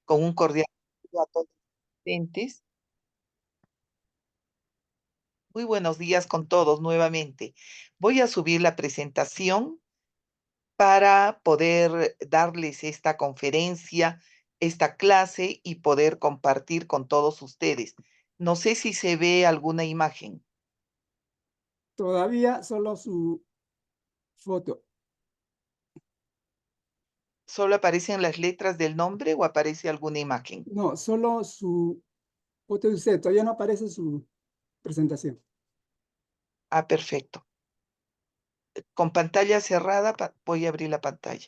Con un cordial saludo a todos los presentes. Muy buenos días con todos nuevamente. Voy a subir la presentación para poder darles esta conferencia, esta clase y poder compartir con todos ustedes. No sé si se ve alguna imagen. Todavía solo su foto. ¿Solo aparecen las letras del nombre o aparece alguna imagen? No, solo su foto de usted. Todavía no aparece su presentación. Ah, perfecto. Con pantalla cerrada voy a abrir la pantalla.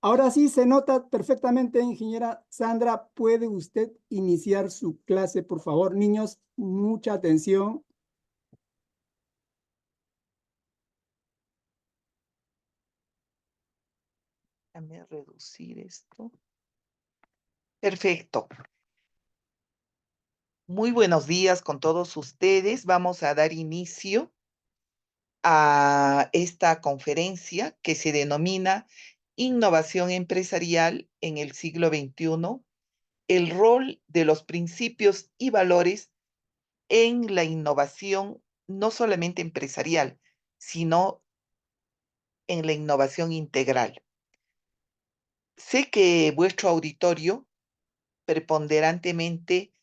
Ahora sí se nota perfectamente, ingeniera Sandra. ¿Puede usted iniciar su clase, por favor? Niños, mucha atención. Déjame reducir esto. Perfecto. Muy buenos días con todos ustedes. Vamos a dar inicio a esta conferencia que se denomina Innovación Empresarial en el siglo XXI, el rol de los principios y valores en la innovación, no solamente empresarial, sino en la innovación integral. Sé que vuestro auditorio preponderantemente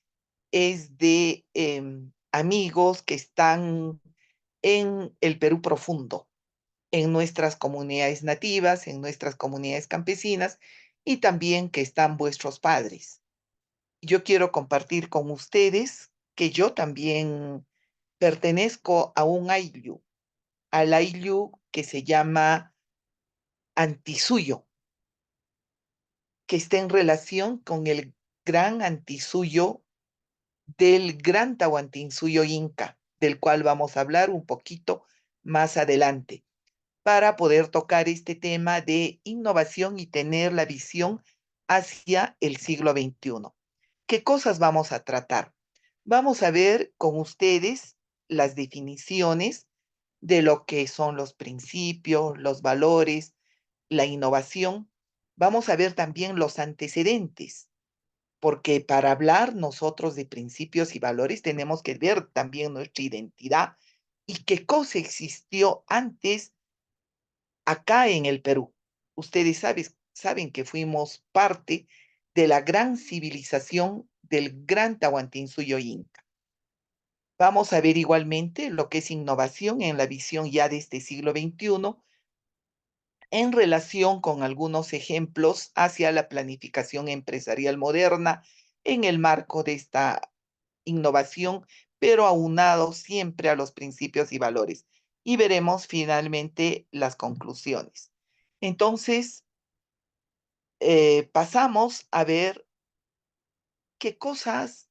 es de amigos que están en el Perú profundo, en nuestras comunidades nativas, en nuestras comunidades campesinas y también que están vuestros padres. Yo quiero compartir con ustedes que yo también pertenezco a un ayllu, al ayllu que se llama Antisuyo, que está en relación con el gran Antisuyo del gran Tahuantinsuyo Inca, del cual vamos a hablar un poquito más adelante, para poder tocar este tema de innovación y tener la visión hacia el siglo XXI. ¿Qué cosas vamos a tratar? Vamos a ver con ustedes las definiciones de lo que son los principios, los valores, la innovación. Vamos a ver también los antecedentes, porque para hablar nosotros de principios y valores tenemos que ver también nuestra identidad y qué cosa existió antes acá en el Perú. Ustedes saben que fuimos parte de la gran civilización del gran Tahuantinsuyo Inca. Vamos a ver igualmente lo que es innovación en la visión ya de este siglo XXI en relación con algunos ejemplos hacia la planificación empresarial moderna en el marco de esta innovación, pero aunado siempre a los principios y valores. Y veremos finalmente las conclusiones. Entonces, pasamos a ver qué cosas,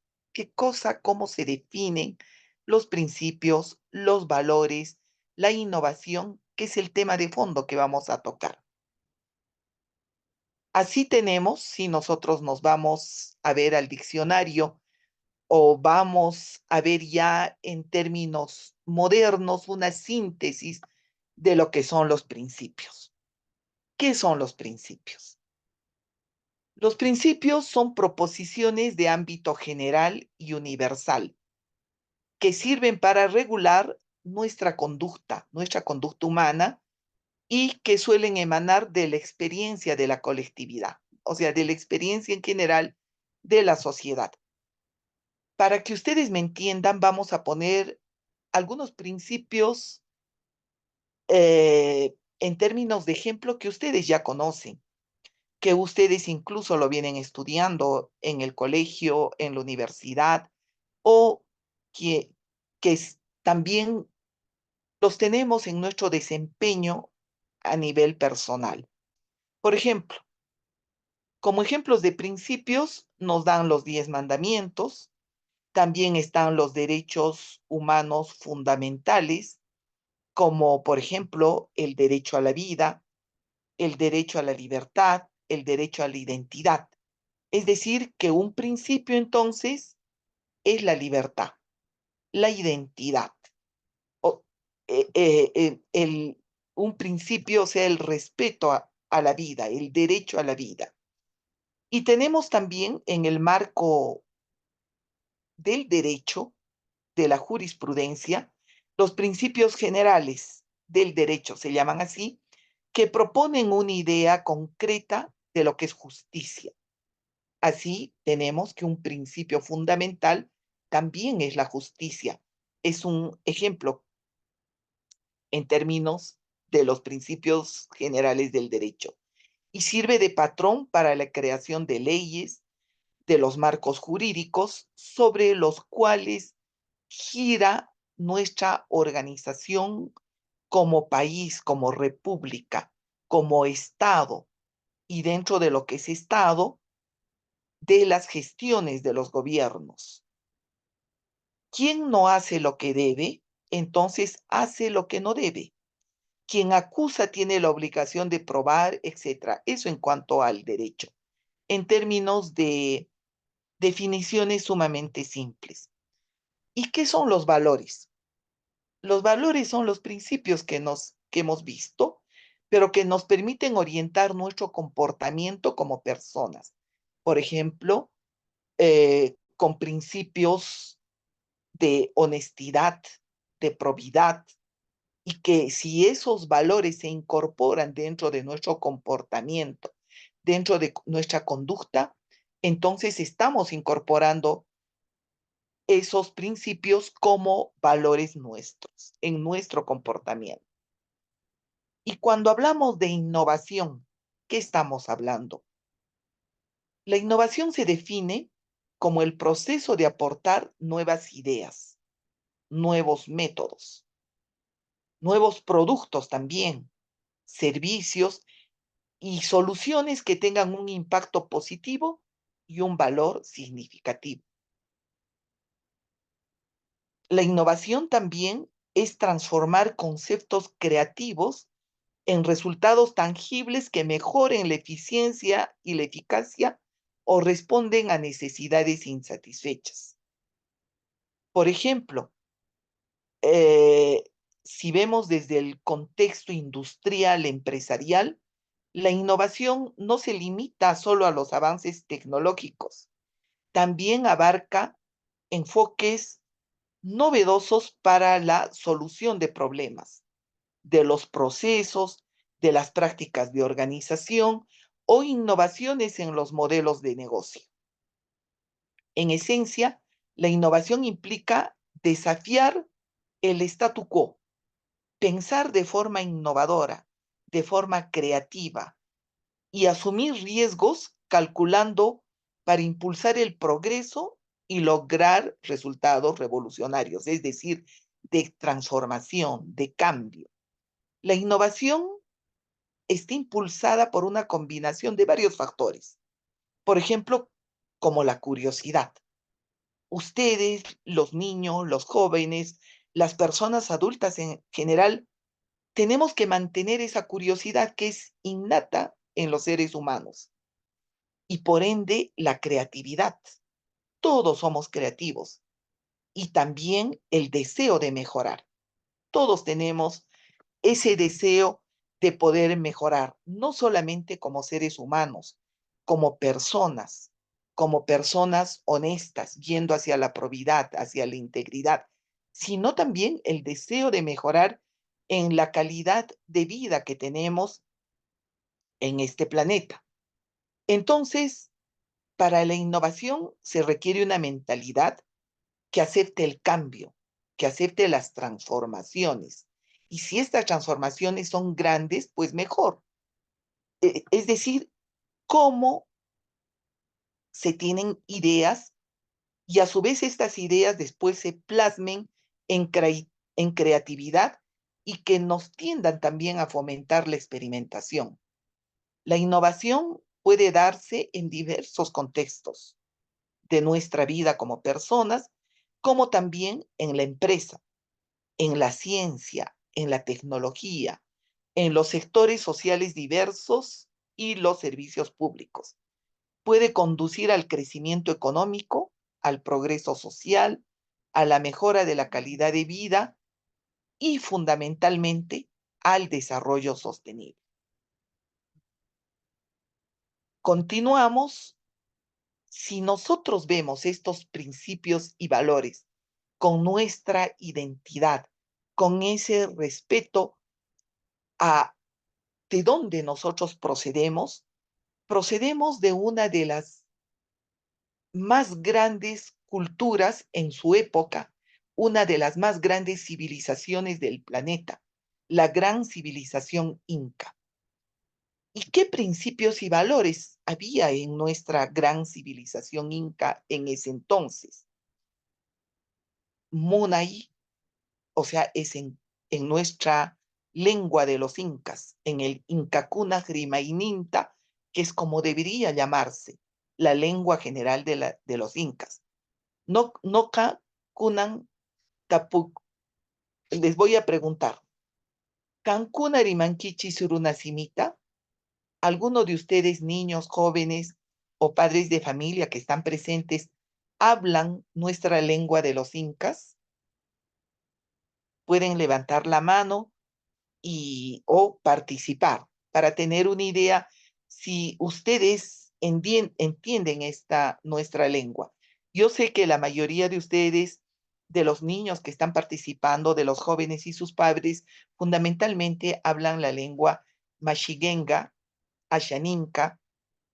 cómo se definen los principios, los valores, la innovación, que es el tema de fondo que vamos a tocar. Así tenemos, si nosotros nos vamos a ver al diccionario o vamos a ver ya en términos modernos una síntesis de lo que son los principios. ¿Qué son los principios? Los principios son proposiciones de ámbito general y universal que sirven para regular nuestra conducta humana y que suelen emanar de la experiencia de la colectividad, o sea, de la experiencia en general de la sociedad. Para que ustedes me entiendan, vamos a poner algunos principios en términos de ejemplo que ustedes ya conocen, que ustedes incluso lo vienen estudiando en el colegio, en la universidad, o que, también los tenemos en nuestro desempeño a nivel personal. Por ejemplo, como ejemplos de principios nos dan los 10 mandamientos, también están los derechos humanos fundamentales, como por ejemplo el derecho a la vida, el derecho a la libertad, el derecho a la identidad. Es decir, que un principio entonces es la libertad, la identidad. O, un principio, o sea, el respeto a la vida, el derecho a la vida. Y tenemos también en el marco del derecho, de la jurisprudencia, los principios generales del derecho, se llaman así, que proponen una idea concreta de lo que es justicia. Así tenemos que un principio fundamental también es la justicia. Es un ejemplo en términos de los principios generales del derecho y sirve de patrón para la creación de leyes, de los marcos jurídicos sobre los cuales gira nuestra organización como país, como república, como Estado, y dentro de lo que es Estado, de las gestiones de los gobiernos. Quien no hace lo que debe, entonces hace lo que no debe. Quien acusa tiene la obligación de probar, etcétera. Eso en cuanto al derecho, en términos de definiciones sumamente simples. ¿Y qué son los valores? Los valores son los principios que hemos visto, pero que nos permiten orientar nuestro comportamiento como personas. Por ejemplo, con principios de honestidad, de probidad, y que si esos valores se incorporan dentro de nuestro comportamiento, dentro de nuestra conducta, entonces estamos incorporando esos principios como valores nuestros, en nuestro comportamiento. Y cuando hablamos de innovación, ¿qué estamos hablando? La innovación se define como el proceso de aportar nuevas ideas, nuevos métodos, nuevos productos también, servicios y soluciones que tengan un impacto positivo y un valor significativo. La innovación también es transformar conceptos creativos en resultados tangibles que mejoren la eficiencia y la eficacia o responden a necesidades insatisfechas. Por ejemplo, eh, si vemos desde el contexto industrial, empresarial, la innovación no se limita solo a los avances tecnológicos, también abarca enfoques novedosos para la solución de problemas, de los procesos, de las prácticas de organización o innovaciones en los modelos de negocio. En esencia, la innovación implica desafiar el statu quo, pensar de forma innovadora, de forma creativa y asumir riesgos calculando para impulsar el progreso y lograr resultados revolucionarios, es decir, de transformación, de cambio. La innovación está impulsada por una combinación de varios factores. Por ejemplo, como la curiosidad. Ustedes, los niños, los jóvenes, las personas adultas en general, tenemos que mantener esa curiosidad que es innata en los seres humanos y por ende la creatividad. Todos somos creativos y también el deseo de mejorar. Todos tenemos ese deseo de poder mejorar, no solamente como seres humanos, como personas honestas, yendo hacia la probidad, hacia la integridad, sino también el deseo de mejorar en la calidad de vida que tenemos en este planeta. Entonces, para la innovación se requiere una mentalidad que acepte el cambio, que acepte las transformaciones. Y si estas transformaciones son grandes, pues mejor. Es decir, cómo se tienen ideas y a su vez estas ideas después se plasmen en creatividad y que nos tiendan también a fomentar la experimentación. La innovación puede darse en diversos contextos de nuestra vida como personas, como también en la empresa, en la ciencia, en la tecnología, en los sectores sociales diversos y los servicios públicos. Puede conducir al crecimiento económico, al progreso social, a la mejora de la calidad de vida y fundamentalmente al desarrollo sostenible. Continuamos. Si nosotros vemos estos principios y valores con nuestra identidad, con ese respeto a de dónde nosotros procedemos de una de las más grandes culturas en su época, una de las más grandes civilizaciones del planeta, la gran civilización inca. ¿Y qué principios y valores había en nuestra gran civilización inca en ese entonces? Munay, o sea, es en nuestra lengua de los incas, en el Incacuna Grimaininta, que es como debería llamarse la lengua general de los incas. No, no kunan tapuk. Les voy a preguntar, ¿Cancuna rimankichi surunasimita? ¿Alguno de ustedes, niños, jóvenes o padres de familia que están presentes, hablan nuestra lengua de los incas? Pueden levantar la mano o participar para tener una idea si ustedes entienden esta nuestra lengua. Yo sé que la mayoría de ustedes, de los niños que están participando, de los jóvenes y sus padres, fundamentalmente hablan la lengua mashigenga, ashaninka,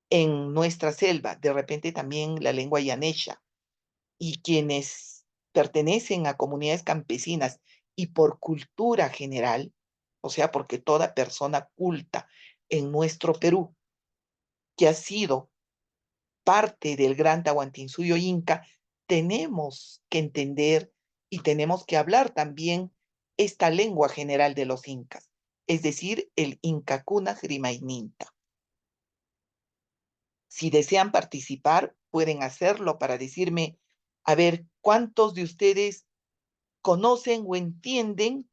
en nuestra selva, de repente también la lengua yanesha, y quienes pertenecen a comunidades campesinas y por cultura general, o sea, porque toda persona culta en nuestro Perú, que ha sido parte del gran Tahuantinsuyo Inca, tenemos que entender y tenemos que hablar también esta lengua general de los incas, es decir, el Incacuna Grimaininta. Si desean participar, pueden hacerlo para decirme, a ver, ¿cuántos de ustedes conocen o entienden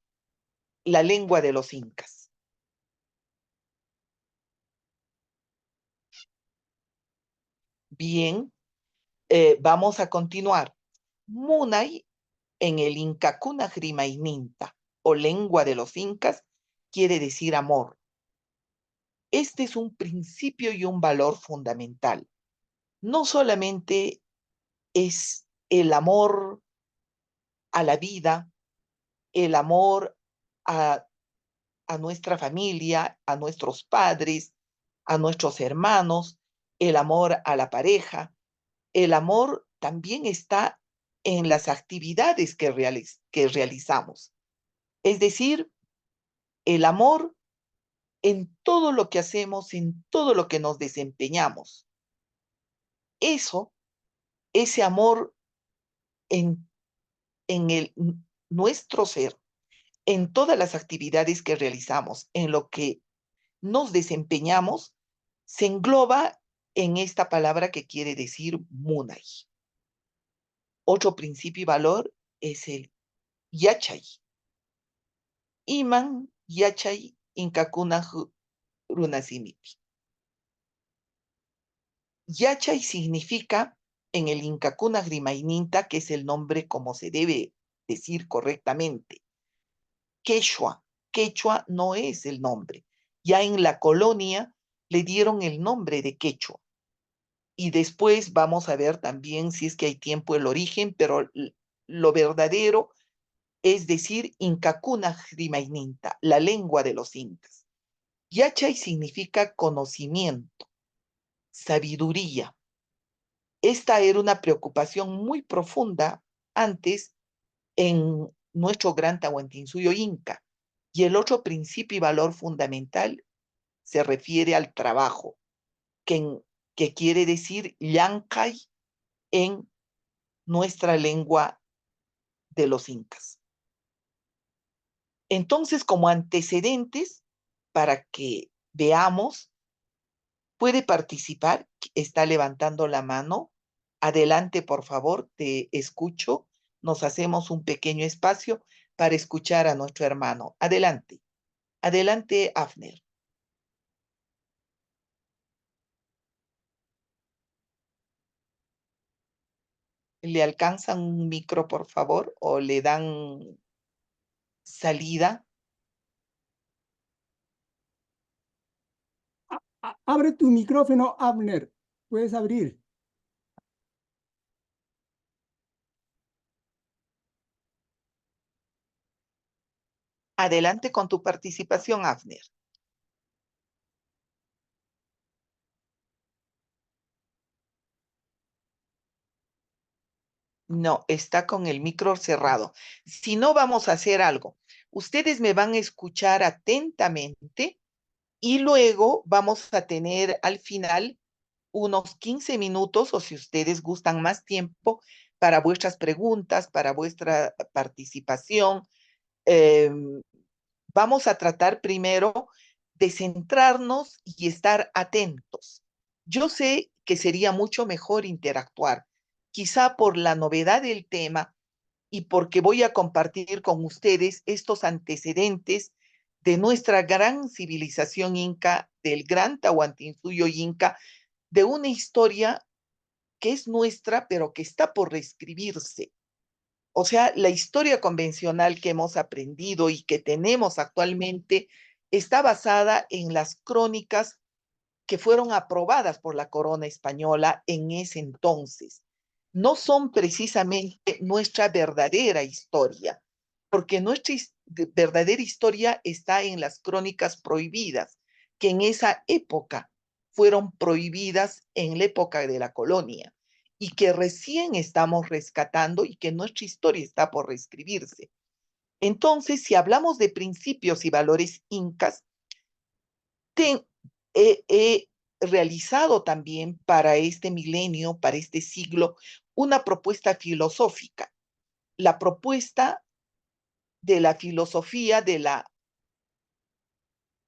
la lengua de los incas? Bien, vamos a continuar. Munay en el Incacuna Grimaininta o lengua de los incas quiere decir amor. Este es un principio y un valor fundamental. No solamente es el amor a la vida, el amor a nuestra familia, a nuestros padres, a nuestros hermanos, el amor a la pareja. El amor también está en las actividades que realizamos. Es decir, el amor en todo lo que hacemos, en todo lo que nos desempeñamos. Eso, ese amor en, en nuestro ser, en todas las actividades que realizamos, en lo que nos desempeñamos, se engloba en esta palabra que quiere decir Munay. Otro principio y valor es el Yachay. Iman Yachay Incacuna Runasimiti. Yachay significa en el Incacuna Grimaininta, que es el nombre como se debe decir correctamente. Quechua. Quechua no es el nombre. Ya en la colonia le dieron el nombre de Quechua. Y después vamos a ver también, si es que hay tiempo, el origen, pero lo verdadero es decir, Incacuna Grimaininta, la lengua de los incas. Yachay significa conocimiento, sabiduría. Esta era una preocupación muy profunda antes en nuestro gran Tahuantinsuyo Inca. Y el otro principio y valor fundamental se refiere al trabajo, que, que quiere decir Llancay en nuestra lengua de los incas. Entonces, como antecedentes, para que veamos, puede participar, está levantando la mano. Adelante, por favor, te escucho. Nos hacemos un pequeño espacio para escuchar a nuestro hermano. Adelante, adelante, Afner. ¿Le alcanzan un micro, por favor? ¿O le dan salida? Abre tu micrófono, Abner. Puedes abrir. Adelante con tu participación, Afner. No, está con el micro cerrado. Si no, vamos a hacer algo. Ustedes me van a escuchar atentamente y luego vamos a tener al final unos 15 minutos o si ustedes gustan más tiempo para vuestras preguntas, para vuestra participación. Em, Vamos a tratar primero de centrarnos y estar atentos. Yo sé que sería mucho mejor interactuar, quizá por la novedad del tema y porque voy a compartir con ustedes estos antecedentes de nuestra gran civilización inca, del gran Tahuantinsuyo inca, de una historia que es nuestra, pero que está por reescribirse. O sea, la historia convencional que hemos aprendido y que tenemos actualmente está basada en las crónicas que fueron aprobadas por la corona española en ese entonces. No son precisamente nuestra verdadera historia, porque nuestra verdadera historia está en las crónicas prohibidas, que en esa época fueron prohibidas en la época de la colonia y que recién estamos rescatando y que nuestra historia está por reescribirse. Entonces, si hablamos de principios y valores incas, te, he realizado también para este milenio, para este siglo, una propuesta filosófica, la propuesta de la filosofía de la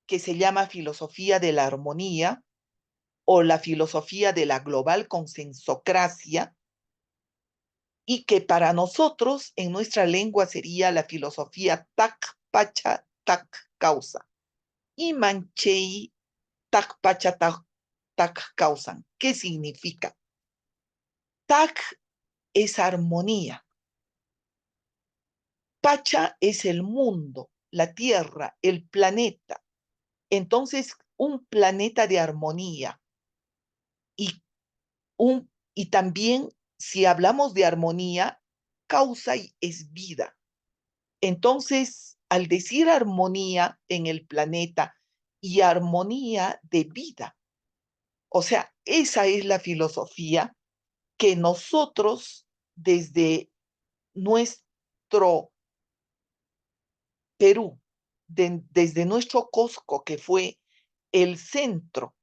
que se llama filosofía de la armonía o la filosofía de la global consensocracia y que para nosotros en nuestra lengua sería la filosofía tac pacha tac causa y manchei tac pacha tac causan. ¿Qué significa? Tac es armonía. Pacha es el mundo, la tierra, el planeta. Entonces, un planeta de armonía y, y también, si hablamos de armonía, causa y es vida. Entonces, al decir armonía en el planeta y armonía de vida, o sea, esa es la filosofía que nosotros desde nuestro Perú, desde nuestro Cusco, que fue el centro,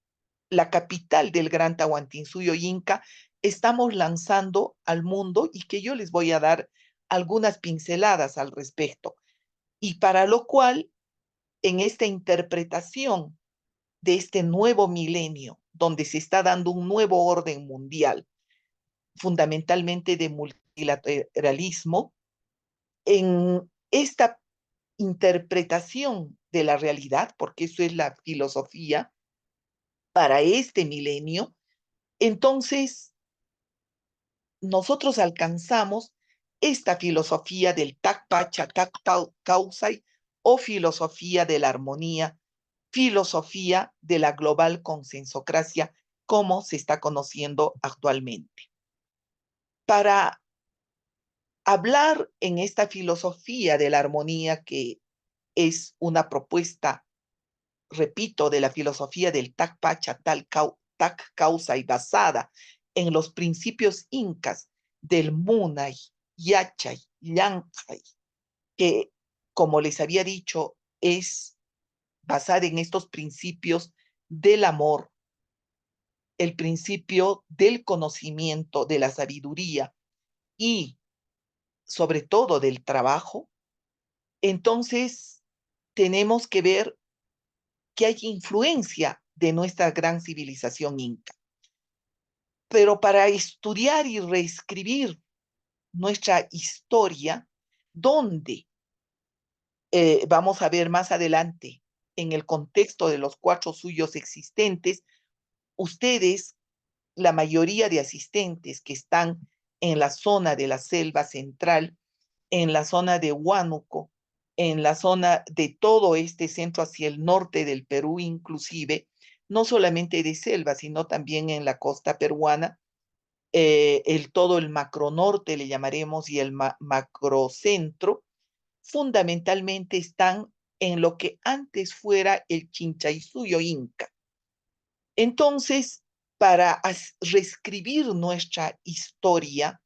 la capital del gran Tahuantinsuyo Inca, estamos lanzando al mundo y que yo les voy a dar algunas pinceladas al respecto. Y para lo cual, en esta interpretación de este nuevo milenio, donde se está dando un nuevo orden mundial, fundamentalmente de multilateralismo, en esta interpretación de la realidad, porque eso es la filosofía para este milenio, entonces nosotros alcanzamos esta filosofía del Takpacha, Kausai o filosofía de la armonía, filosofía de la global consensocracia, como se está conociendo actualmente. Para hablar en esta filosofía de la armonía, que es una propuesta, repito, de la filosofía del Takpacha, Tak Causa y basada en los principios incas del Munay, Yachay, Llancay, que, como les había dicho, es basada en estos principios del amor, el principio del conocimiento, de la sabiduría y sobre todo del trabajo, entonces tenemos que ver que hay influencia de nuestra gran civilización inca. Pero para estudiar y reescribir nuestra historia, donde vamos a ver más adelante, en el contexto de los cuatro suyos existentes, ustedes, la mayoría de asistentes que están en la zona de la selva central, en la zona de Huánuco, en la zona de todo este centro hacia el norte del Perú inclusive, no solamente de selva, sino también en la costa peruana, todo el macronorte le llamaremos y el macrocentro, fundamentalmente están en lo que antes fuera el Chinchaysuyo Inca. Entonces, para reescribir nuestra historia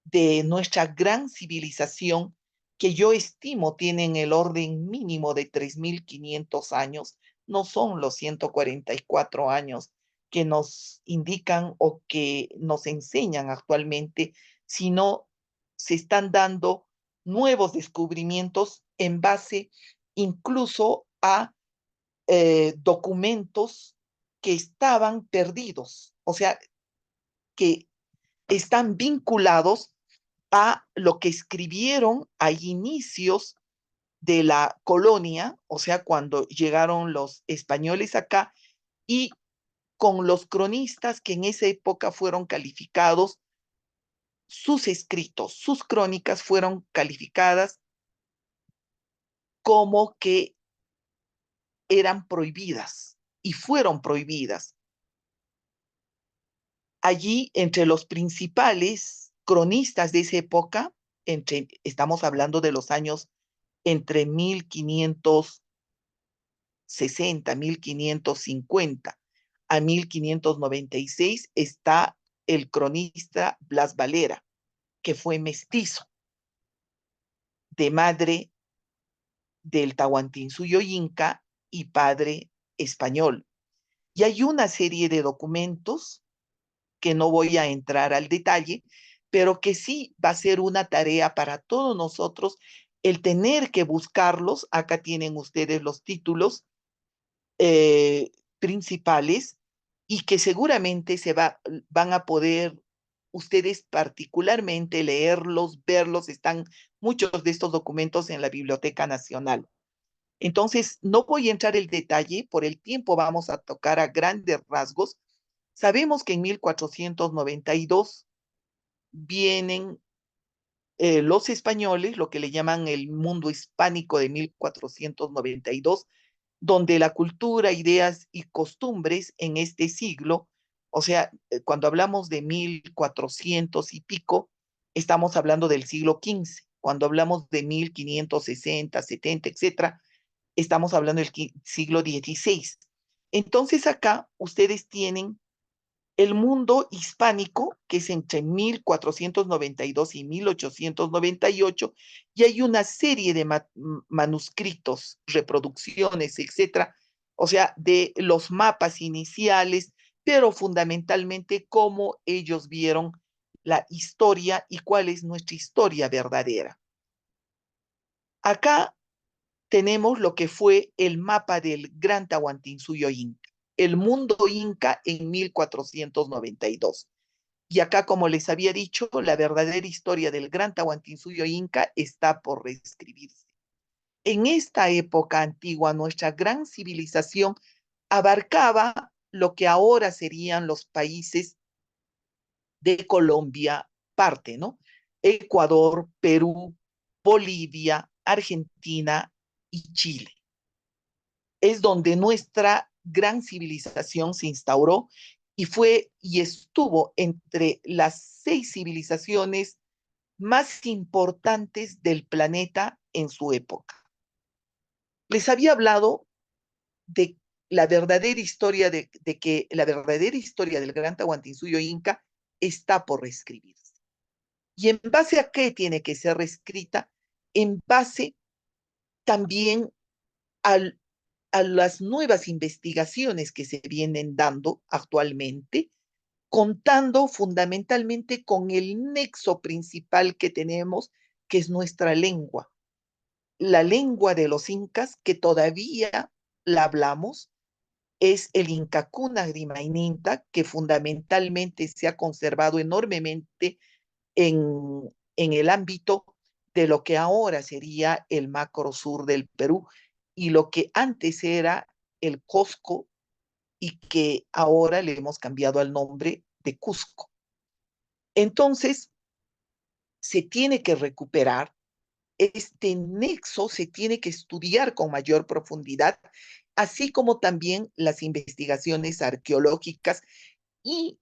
de nuestra gran civilización, que yo estimo tienen el orden mínimo de 3.500 años, no son los 144 años que nos indican o que nos enseñan actualmente, sino se están dando nuevos descubrimientos en base incluso a documentos que estaban perdidos, o sea, que están vinculados a lo que escribieron a inicios de la colonia, o sea, cuando llegaron los españoles acá, y con los cronistas que en esa época fueron calificados, sus escritos, sus crónicas fueron calificadas como que eran prohibidas y fueron prohibidas. Allí, entre los principales cronistas de esa época, estamos hablando de los años entre 1560, 1550 a 1596, está el cronista Blas Valera, que fue mestizo de madre del Tahuantinsuyo Inca y padre español. Y hay una serie de documentos que no voy a entrar al detalle, pero que sí va a ser una tarea para todos nosotros el tener que buscarlos. Acá tienen ustedes los títulos eh, principales y que seguramente van a poder ustedes particularmente leerlos, verlos. Están muchos de estos documentos en la Biblioteca Nacional. Entonces, no voy a entrar en detalle, por el tiempo vamos a tocar a grandes rasgos. Sabemos que en 1492 vienen los españoles, lo que le llaman el mundo hispánico de 1492, donde la cultura, ideas y costumbres en este siglo, o sea, cuando hablamos de 1400 y pico, estamos hablando del siglo XV. Cuando hablamos de 1560, 70, etcétera, estamos hablando del siglo XVI. Entonces acá ustedes tienen el mundo hispánico, que es entre 1492 y 1898, y hay una serie de manuscritos, reproducciones, etcétera, o sea, de los mapas iniciales, pero fundamentalmente cómo ellos vieron la historia y cuál es nuestra historia verdadera. Acá tenemos lo que fue el mapa del Gran Tahuantinsuyo Inca, el mundo Inca en 1492. Y acá, como les había dicho, la verdadera historia del Gran Tahuantinsuyo Inca está por reescribirse. En esta época antigua, nuestra gran civilización abarcaba lo que ahora serían los países de Colombia, parte, ¿no? Ecuador, Perú, Bolivia, Argentina y Chile. Es donde nuestra gran civilización se instauró y fue y estuvo entre las 6 civilizaciones más importantes del planeta en su época. Les había hablado de la verdadera historia de que la verdadera historia del Gran Tahuantinsuyo Inca está por reescribirse. ¿Y en base a qué tiene que ser reescrita? En base también al a las nuevas investigaciones que se vienen dando actualmente, contando fundamentalmente con el nexo principal que tenemos, que es nuestra lengua, la lengua de los incas, que todavía la hablamos, es el Incacuna Grimayninta, que fundamentalmente se ha conservado enormemente en el ámbito de lo que ahora sería el macro sur del Perú y lo que antes era el Cosco y que ahora le hemos cambiado el nombre de Cusco. Entonces, se tiene que recuperar este nexo, se tiene que estudiar con mayor profundidad, así como también las investigaciones arqueológicas y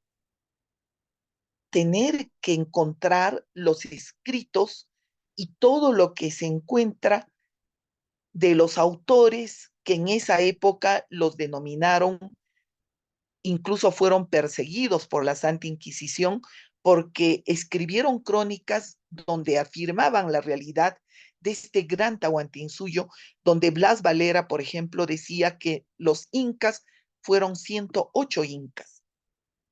tener que encontrar los escritos y todo lo que se encuentra de los autores que en esa época los denominaron, incluso fueron perseguidos por la Santa Inquisición porque escribieron crónicas donde afirmaban la realidad de este gran Tahuantinsuyo, donde Blas Valera, por ejemplo, decía que los incas fueron 108 incas.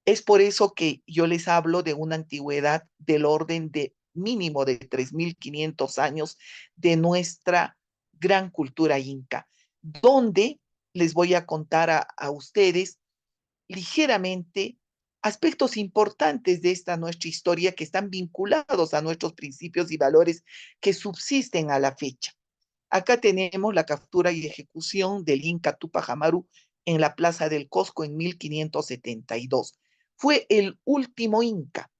Es por eso que yo les hablo de una antigüedad del orden de mínimo de 3.500 años de nuestra gran cultura inca, donde les voy a contar a ustedes ligeramente aspectos importantes de esta nuestra historia que están vinculados a nuestros principios y valores que subsisten a la fecha. Acá tenemos la captura y ejecución del Inca Tupac Amaru en la Plaza del Cosco en 1572. Fue el último Inca,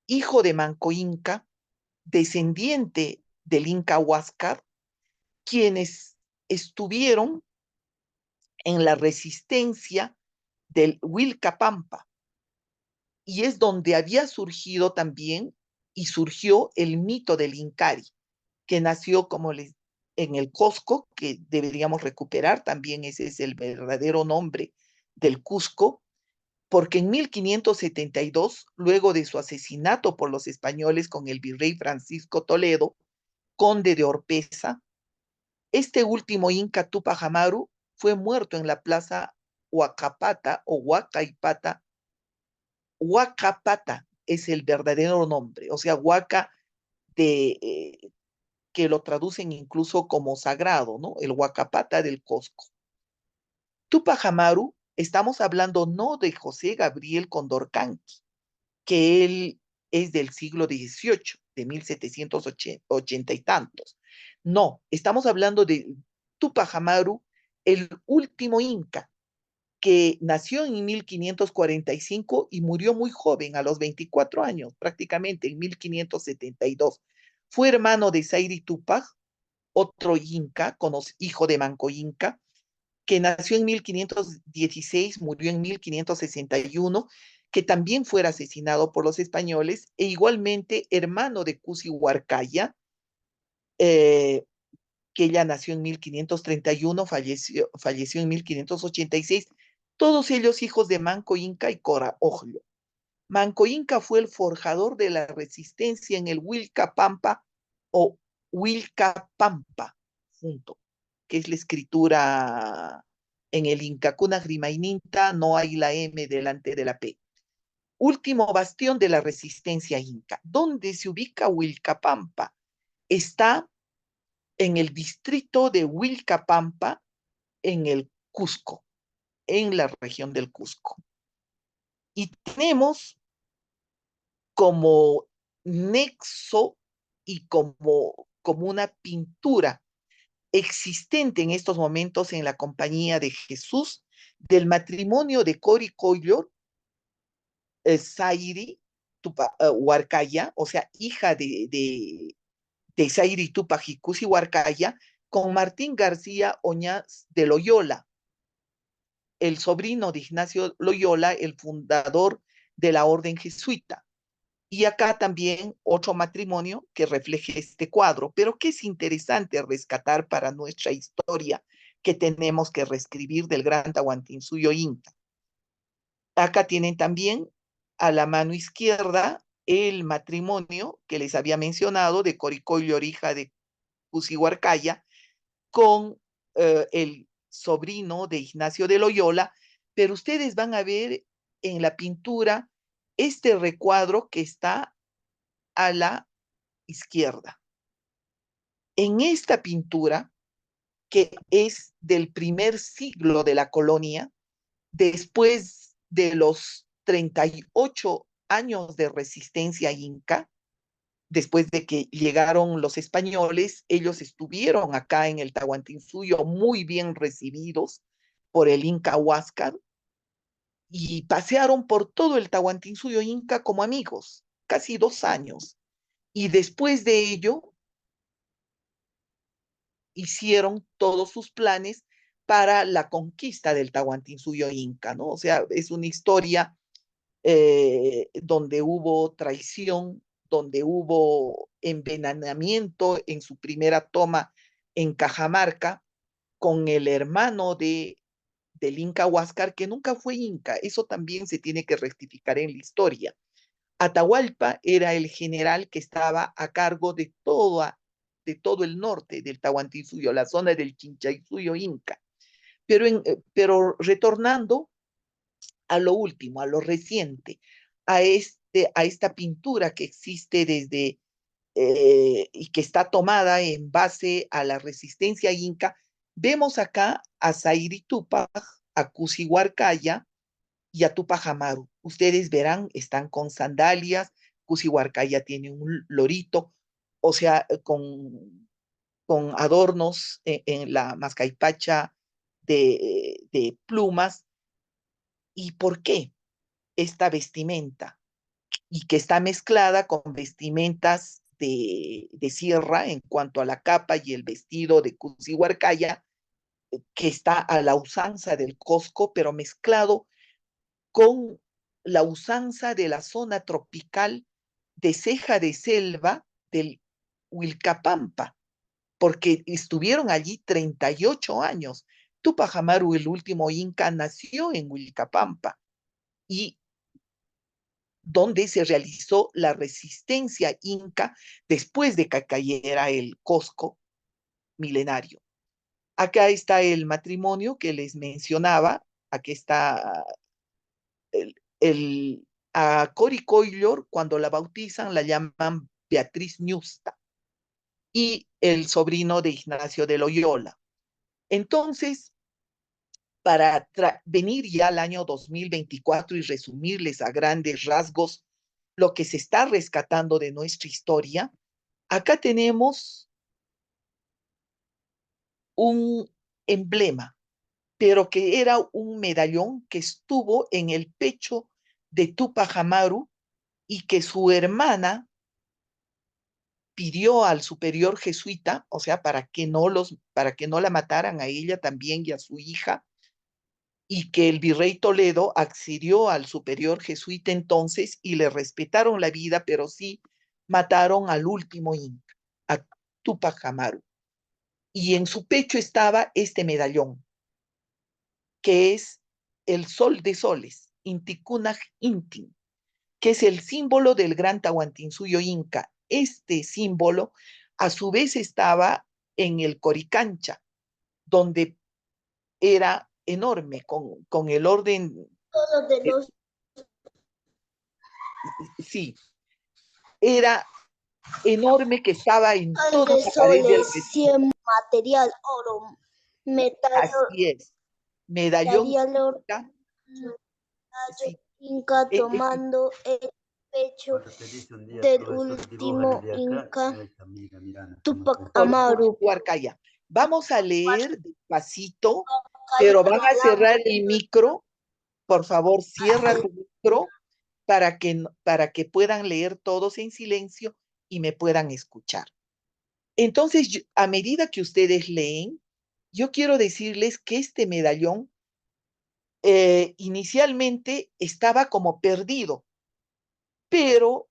hijo de Manco Inca, descendiente del Inca Huáscar, quienes estuvieron en la resistencia del Willcapampa, y es donde había surgido también y surgió el mito del Incari, que nació como les, en el Cusco, que deberíamos recuperar también, ese es el verdadero nombre del Cusco, porque en 1572, luego de su asesinato por los españoles con el virrey Francisco Toledo, conde de Orpeza, este último Inca Tupac Amaru fue muerto en la plaza Huacapata o Huacaipata. Huacapata es el verdadero nombre, o sea, Huaca de, que lo traducen incluso como sagrado, ¿no? El Huacapata del Cosco. Tupac Amaru, estamos hablando no de José Gabriel Condorcanqui, que él es del siglo XVIII, de 1780 y tantos. No, estamos hablando de Tupac Amaru, el último inca, que nació en 1545 y murió muy joven, a los 24 años, prácticamente en 1572. Fue hermano de Zairi Tupac, otro inca, hijo de Manco Inca, que nació en 1516, murió en 1561, que también fuera asesinado por los españoles, e igualmente hermano de Cusi Huarcaya, eh, que ella nació en 1531, falleció en 1586, todos ellos hijos de Manco Inca y Cora Ojlo. Manco Inca fue el forjador de la resistencia en el Willcapampa o Willcapampa, junto, que es la escritura en el Inca Cuna Grimaininta, no hay la M delante de la P. Último bastión de la resistencia inca. ¿Dónde se ubica Willcapampa? Está en el distrito de Willcapampa, en el Cusco, en la región del Cusco. Y tenemos como nexo y como una pintura existente en estos momentos en la Compañía de Jesús del matrimonio de Cori Collor, Zairi Huarcaya, o sea, hija de Zairi Tupac y Huarcaya, con Martín García Oñaz de Loyola, el sobrino de Ignacio Loyola, el fundador de la orden jesuita. Y acá también otro matrimonio que refleje este cuadro. Pero ¿qué es interesante rescatar para nuestra historia que tenemos que reescribir del gran Tahuantinsuyo Inca? Acá tienen también a la mano izquierda el matrimonio que les había mencionado de Coricoy Orija de Cusihuarcaya con el sobrino de Ignacio de Loyola, pero ustedes van a ver en la pintura este recuadro que está a la izquierda. En esta pintura, que es del primer siglo de la colonia, después de los 38 años de resistencia inca, después de que llegaron los españoles, ellos estuvieron acá en el Tahuantinsuyo muy bien recibidos por el Inca Huáscar, y pasearon por todo el Tahuantinsuyo Inca como amigos, casi 2 años. Y después de ello, hicieron todos sus planes para la conquista del Tahuantinsuyo Inca, ¿no? O sea, es una historia donde hubo traición, donde hubo envenenamiento en su primera toma en Cajamarca con el hermano del Inca Huáscar, que nunca fue Inca. Eso también se tiene que rectificar en la historia. Atahualpa era el general que estaba a cargo de todo el norte del Tahuantinsuyo, la zona del Chinchaysuyo Inca. Pero retornando a lo último, a lo reciente, a esta pintura que existe desde y que está tomada en base a la resistencia inca, vemos acá a Zairi Tupac, a Cusi Huarcaya y a Tupac Amaru. Ustedes verán, están con sandalias, Cusi Huarcaya tiene un lorito, o sea, con adornos en la mascaipacha de plumas. ¿Y por qué esta vestimenta? Y que está mezclada con vestimentas de sierra en cuanto a la capa y el vestido de Cusihuarcaya, que está a la usanza del Cosco, pero mezclado con la usanza de la zona tropical de ceja de selva del Huilcapampa, porque estuvieron allí 38 años. Tupac Amaru, el último inca, nació en Huilcapampa y donde se realizó la resistencia inca después de que cayera el Cosco milenario. Acá está el matrimonio que les mencionaba, aquí está el a Cori Coylor, cuando la bautizan, la llaman Beatriz Ñusta, y el sobrino de Ignacio de Loyola. Entonces, para venir ya al año 2024 y resumirles a grandes rasgos lo que se está rescatando de nuestra historia, acá tenemos un emblema, pero que era un medallón que estuvo en el pecho de Tupac Amaru y que su hermana pidió al superior jesuita, o sea, para que no la mataran a ella también y a su hija, y que el virrey Toledo accedió al superior jesuita entonces y le respetaron la vida, pero sí mataron al último inca, a Tupac Amaru. Y en su pecho estaba este medallón, que es el sol de soles, Inticunaj Intin, que es el símbolo del gran Tahuantinsuyo Inca. Este símbolo, a su vez, estaba en el Coricancha, donde era enorme, con el orden. Todos de los Sí, era enorme que estaba en toda de la pared del soles, recinto. 100 material, oro, metal, Así es, medallón material oro, inca, sí, inca sí, tomando el pecho del último inca, Tupac por Amaru. Huarcaya. Vamos a leer despacito, pero van a cerrar el micro. Por favor, cierra tu micro para que puedan leer todos en silencio y me puedan escuchar. Entonces, a medida que ustedes leen, yo quiero decirles que este medallón inicialmente estaba como perdido, pero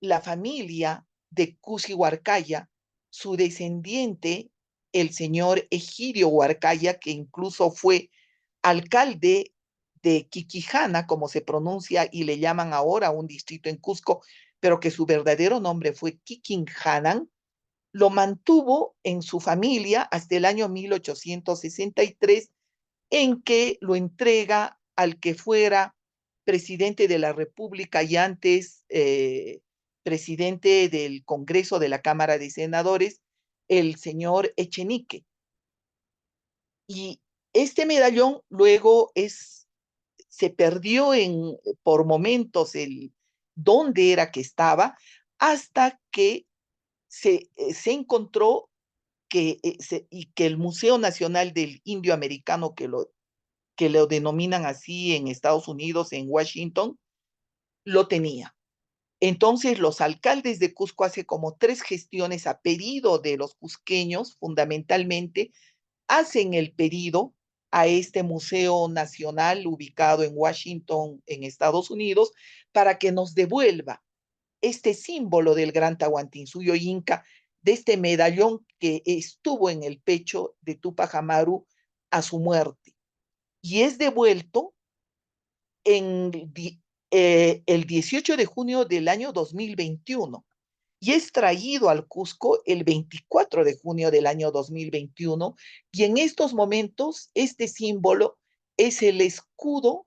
la familia de Cusi Huarcaya, su descendiente, el señor Egidio Huarcaya, que incluso fue alcalde de Quiquijana, como se pronuncia y le llaman ahora un distrito en Cusco, pero que su verdadero nombre fue Quiquinjanan, lo mantuvo en su familia hasta el año 1863, en que lo entrega al que fuera presidente de la República y antes presidente del Congreso de la Cámara de Senadores, el señor Echenique. Y este medallón luego se perdió por momentos dónde era que estaba, hasta que se encontró y que el Museo Nacional del Indio Americano, que lo que lo denominan así en Estados Unidos, en Washington, lo tenía. Entonces, los alcaldes de Cusco hace como 3 gestiones a pedido de los cusqueños, fundamentalmente, hacen el pedido a este Museo Nacional ubicado en Washington, en Estados Unidos, para que nos devuelva este símbolo del gran Tahuantinsuyo Inca, de este medallón que estuvo en el pecho de Tupac Amaru a su muerte. Y es devuelto en el 18 de junio del año 2021 y es traído al Cusco el 24 de junio del año 2021 y en estos momentos este símbolo es el escudo,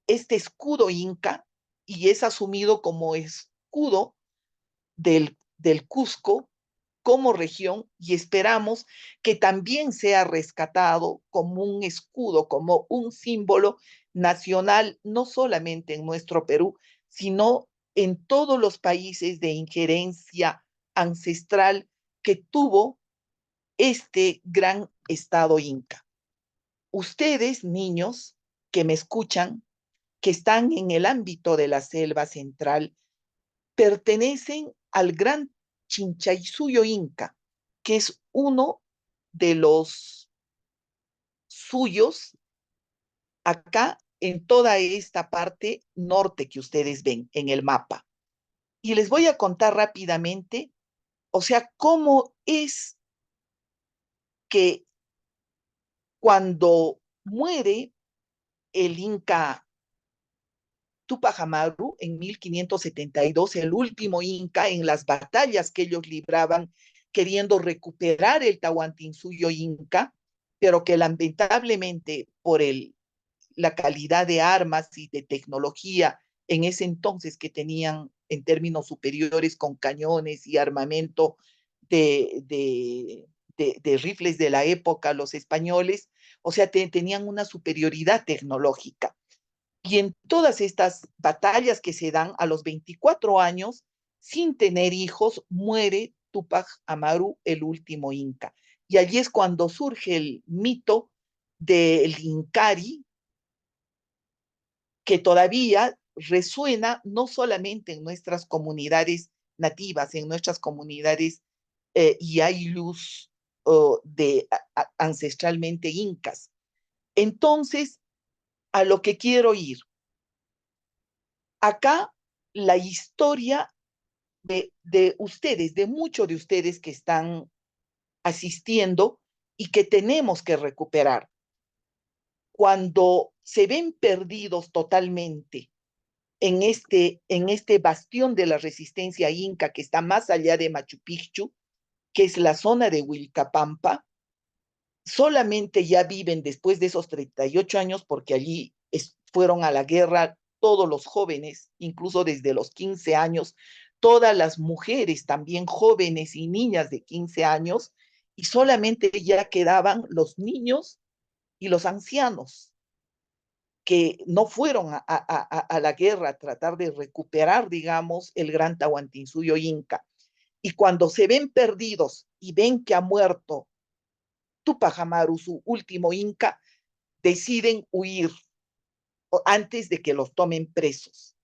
este escudo inca y es asumido como escudo del Cusco como región y esperamos que también sea rescatado como un escudo, como un símbolo nacional, no solamente en nuestro Perú, sino en todos los países de injerencia ancestral que tuvo este gran estado inca. Ustedes, niños que me escuchan, que están en el ámbito de la selva central, pertenecen al gran Chinchaysuyo Inca, que es uno de los suyos acá en toda esta parte norte que ustedes ven en el mapa. Y les voy a contar rápidamente, o sea, cómo es que cuando muere el Inca Tupac Amaru en 1572, el último Inca, en las batallas que ellos libraban queriendo recuperar el Tahuantinsuyo Inca, pero que lamentablemente por la calidad de armas y de tecnología en ese entonces que tenían en términos superiores con cañones y armamento de rifles de la época, los españoles, o sea, tenían una superioridad tecnológica. Y en todas estas batallas que se dan a los 24 años, sin tener hijos, muere Tupac Amaru, el último inca. Y allí es cuando surge el mito del Incari, que todavía resuena no solamente en nuestras comunidades nativas, en nuestras comunidades yailus ancestralmente incas. Entonces, a lo que quiero ir, acá la historia de ustedes, de muchos de ustedes que están asistiendo y que tenemos que recuperar. Cuando se ven perdidos totalmente en este bastión de la resistencia inca que está más allá de Machu Picchu, que es la zona de Huilcapampa, solamente ya viven después de esos 38 años, porque allí fueron a la guerra todos los jóvenes, incluso desde los 15 años, todas las mujeres también jóvenes y niñas de 15 años, y solamente ya quedaban los niños y los ancianos que no fueron a la guerra a tratar de recuperar, digamos, el gran Tahuantinsuyo Inca. Y cuando se ven perdidos y ven que ha muerto Tupac Amaru, su último Inca, deciden huir antes de que los tomen presos.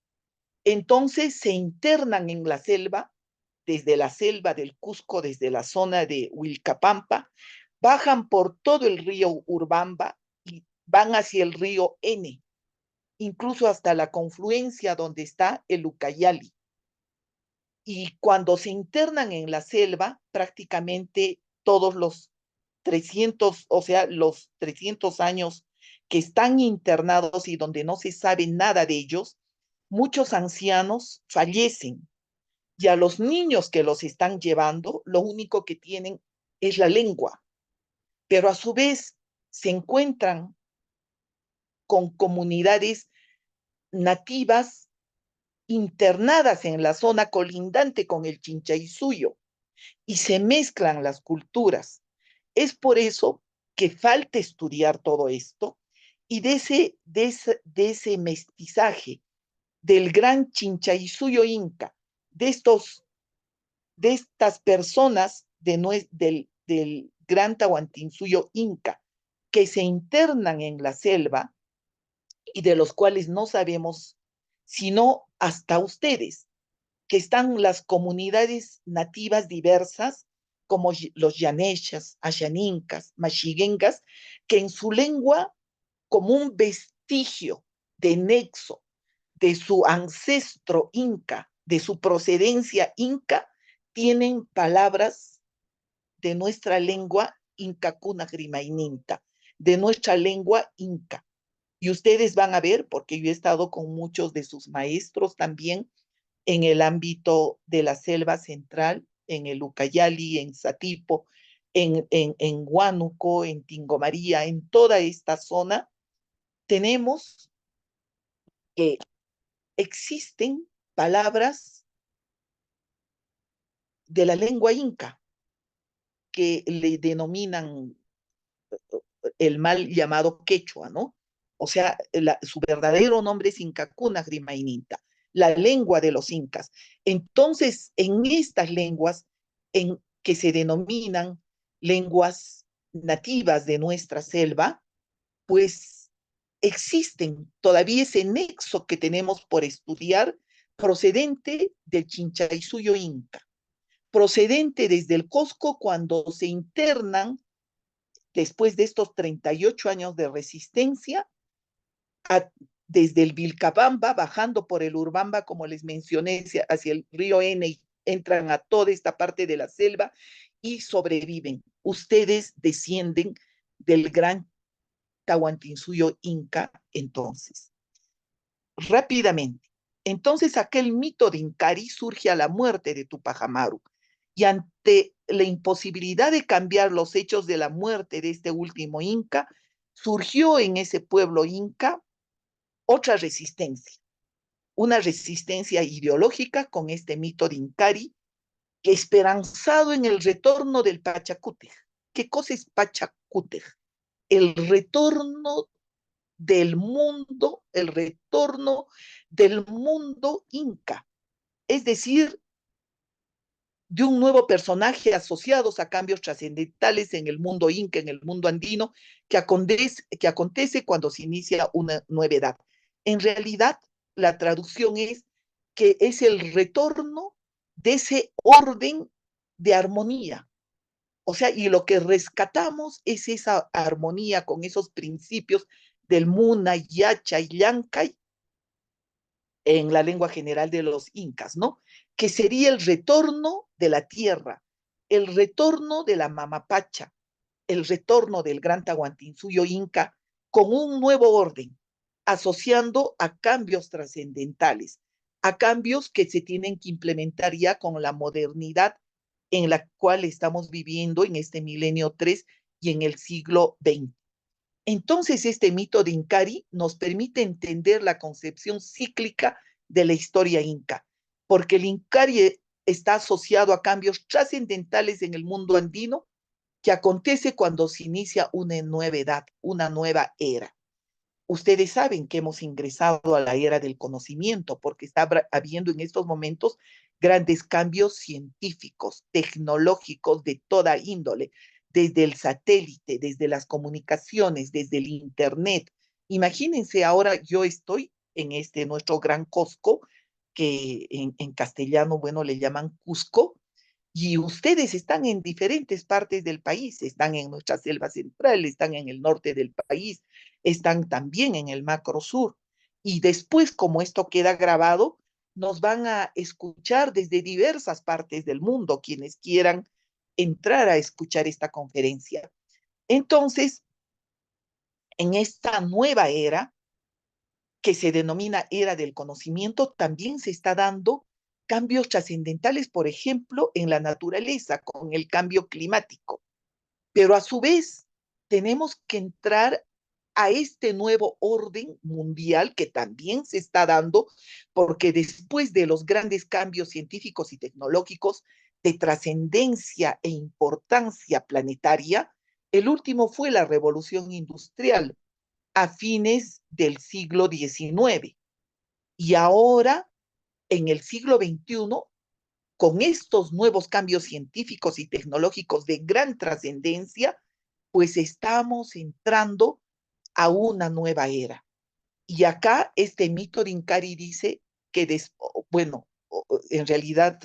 Entonces se internan en la selva, desde la selva del Cusco, desde la zona de Huilcapampa, bajan por todo el río Urbamba y van hacia el río N, incluso hasta la confluencia donde está el Ucayali. Y cuando se internan en la selva, prácticamente todos los 300, o sea, los 300 años que están internados y donde no se sabe nada de ellos, muchos ancianos fallecen y a los niños que los están llevando, lo único que tienen es la lengua, pero a su vez se encuentran con comunidades nativas internadas en la zona colindante con el Chinchaysuyo y se mezclan las culturas. Es por eso que falta estudiar todo esto y de ese mestizaje del gran Chinchaysuyo Inca, de estas personas del gran Tahuantinsuyo Inca, que se internan en la selva y de los cuales no sabemos sino hasta ustedes, que están las comunidades nativas diversas, como los yaneshas, ashanincas, mashiguengas, que en su lengua, como un vestigio de nexo de su ancestro inca, de su procedencia inca, tienen palabras de nuestra lengua inca cuna grimaininta, de nuestra lengua inca. Y ustedes van a ver, porque yo he estado con muchos de sus maestros también en el ámbito de la selva central, en el Ucayali, en Satipo, en Huánuco, en Tingomaría, en toda esta zona, tenemos que existen palabras de la lengua inca que le denominan el mal llamado quechua, ¿no? O sea, su verdadero nombre es Incacuna Grimaininta, la lengua de los incas. Entonces, en estas lenguas en que se denominan lenguas nativas de nuestra selva, pues existen todavía ese nexo que tenemos por estudiar procedente del Chinchaysuyo inca, procedente desde el Cosco cuando se internan después de estos 38 años de resistencia, a, desde el Vilcabamba, bajando por el Urbamba, como les mencioné, hacia el río N, y entran a toda esta parte de la selva y sobreviven. Ustedes descienden del gran Tahuantinsuyo Inca entonces. Rápidamente. Entonces aquel mito de Incari surge a la muerte de Tupac Amaru y ante la imposibilidad de cambiar los hechos de la muerte de este último inca, surgió en ese pueblo inca otra resistencia, una resistencia ideológica con este mito de Incari, esperanzado en el retorno del Pachacútec. ¿Qué cosa es Pachacútec? El retorno del mundo, el retorno del mundo inca, es decir, de un nuevo personaje asociados a cambios trascendentales en el mundo inca, en el mundo andino, que acontece cuando se inicia una nueva edad. En realidad, la traducción es que es el retorno de ese orden de armonía. O sea, y lo que rescatamos es esa armonía con esos principios del Muna, Yacha y Llancay en la lengua general de los incas, ¿no? Que sería el retorno de la tierra, el retorno de la mamapacha, el retorno del gran Tahuantinsuyo inca con un nuevo orden, asociando a cambios trascendentales, a cambios que se tienen que implementar ya con la modernidad en la cual estamos viviendo en este milenio 3 y en el siglo XX. Entonces, este mito de Incari nos permite entender la concepción cíclica de la historia inca, porque el Incari está asociado a cambios trascendentales en el mundo andino que acontece cuando se inicia una nueva edad, una nueva era. Ustedes saben que hemos ingresado a la era del conocimiento porque está habiendo en estos momentos grandes cambios científicos, tecnológicos de toda índole, desde el satélite, desde las comunicaciones, desde el Internet. Imagínense ahora yo estoy en este nuestro gran Cusco, que en castellano, bueno, le llaman Cusco, y ustedes están en diferentes partes del país, están en nuestra selva central, están en el norte del país, están también en el macro sur. Y después, como esto queda grabado, nos van a escuchar desde diversas partes del mundo quienes quieran entrar a escuchar esta conferencia. Entonces, en esta nueva era, que se denomina era del conocimiento, también se está dando cambios trascendentales, por ejemplo, en la naturaleza, con el cambio climático. Pero a su vez, tenemos que entrar a este nuevo orden mundial que también se está dando, porque después de los grandes cambios científicos y tecnológicos de trascendencia e importancia planetaria, el último fue la revolución industrial a fines del siglo XIX. Y ahora, en el siglo XXI, con estos nuevos cambios científicos y tecnológicos de gran trascendencia, pues estamos entrando a una nueva era. Y acá este mito de Incari dice que, bueno, en realidad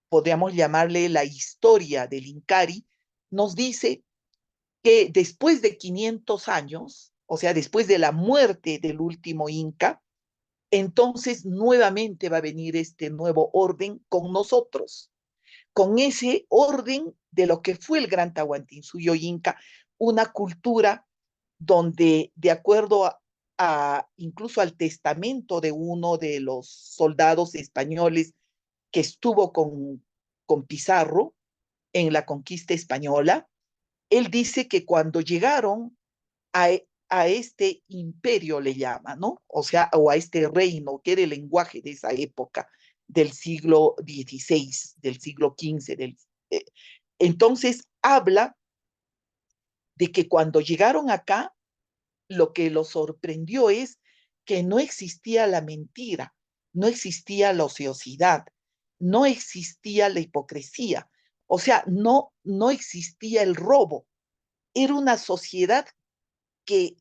podríamos llamarle la historia del Incari, nos dice que después de 500 años, o sea, después de la muerte del último Inca, entonces nuevamente va a venir este nuevo orden con nosotros, con ese orden de lo que fue el Gran Tahuantinsuyo Inca, una cultura donde, de acuerdo incluso al testamento de uno de los soldados españoles que estuvo con Pizarro en la conquista española, él dice que cuando llegaron a este imperio, le llama, ¿no? O sea, o a este reino, que era el lenguaje de esa época, del siglo XVI, del siglo XV. Eh, entonces, habla de que cuando llegaron acá, lo que los sorprendió es que no existía la mentira, no existía la ociosidad, no existía la hipocresía, o sea, no existía el robo. Era una sociedad que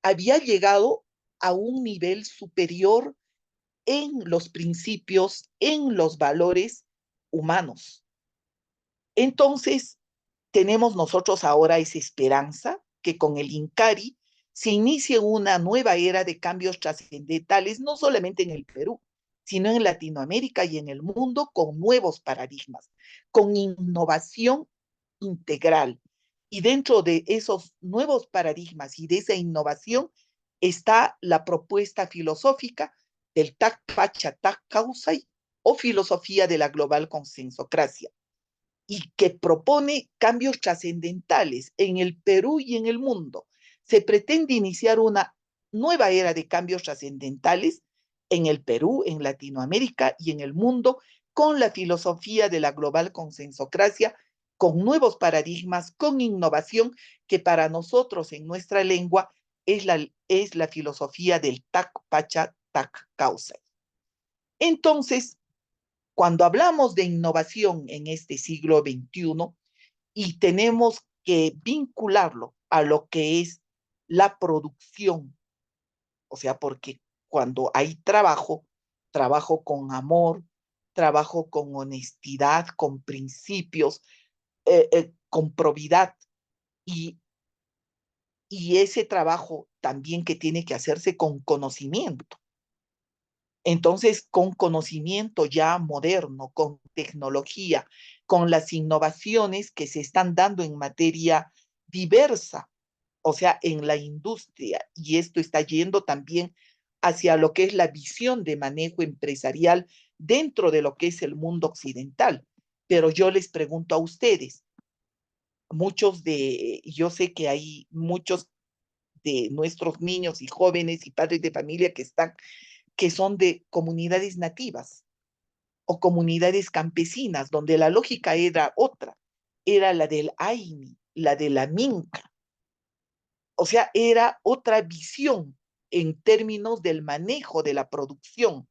había llegado a un nivel superior en los principios, en los valores humanos. Entonces, tenemos nosotros ahora esa esperanza que con el Incari se inicie una nueva era de cambios trascendentales, no solamente en el Perú, sino en Latinoamérica y en el mundo, con nuevos paradigmas, con innovación integral. Y dentro de esos nuevos paradigmas y de esa innovación está la propuesta filosófica del TAC Pacha TAC Causay o filosofía de la global consensocracia, y que propone cambios trascendentales en el Perú y en el mundo. Se pretende iniciar una nueva era de cambios trascendentales en el Perú, en Latinoamérica y en el mundo, con la filosofía de la global consensocracia, con nuevos paradigmas, con innovación, que para nosotros en nuestra lengua es la filosofía del TAC Pacha TAC Causa. Entonces, cuando hablamos de innovación en este siglo XXI y tenemos que vincularlo a lo que es la producción, o sea, porque cuando hay trabajo, trabajo con amor, trabajo con honestidad, con principios, con probidad, y, y ese trabajo también que tiene que hacerse con conocimiento. Entonces, con conocimiento ya moderno, con tecnología, con las innovaciones que se están dando en materia diversa, o sea, en la industria, y esto está yendo también hacia lo que es la visión de manejo empresarial dentro de lo que es el mundo occidental. Pero yo les pregunto a ustedes, yo sé que hay muchos de nuestros niños y jóvenes y padres de familia que son de comunidades nativas o comunidades campesinas, donde la lógica era otra, era la del Aini, la de la Minca. O sea, era otra visión en términos del manejo de la producción,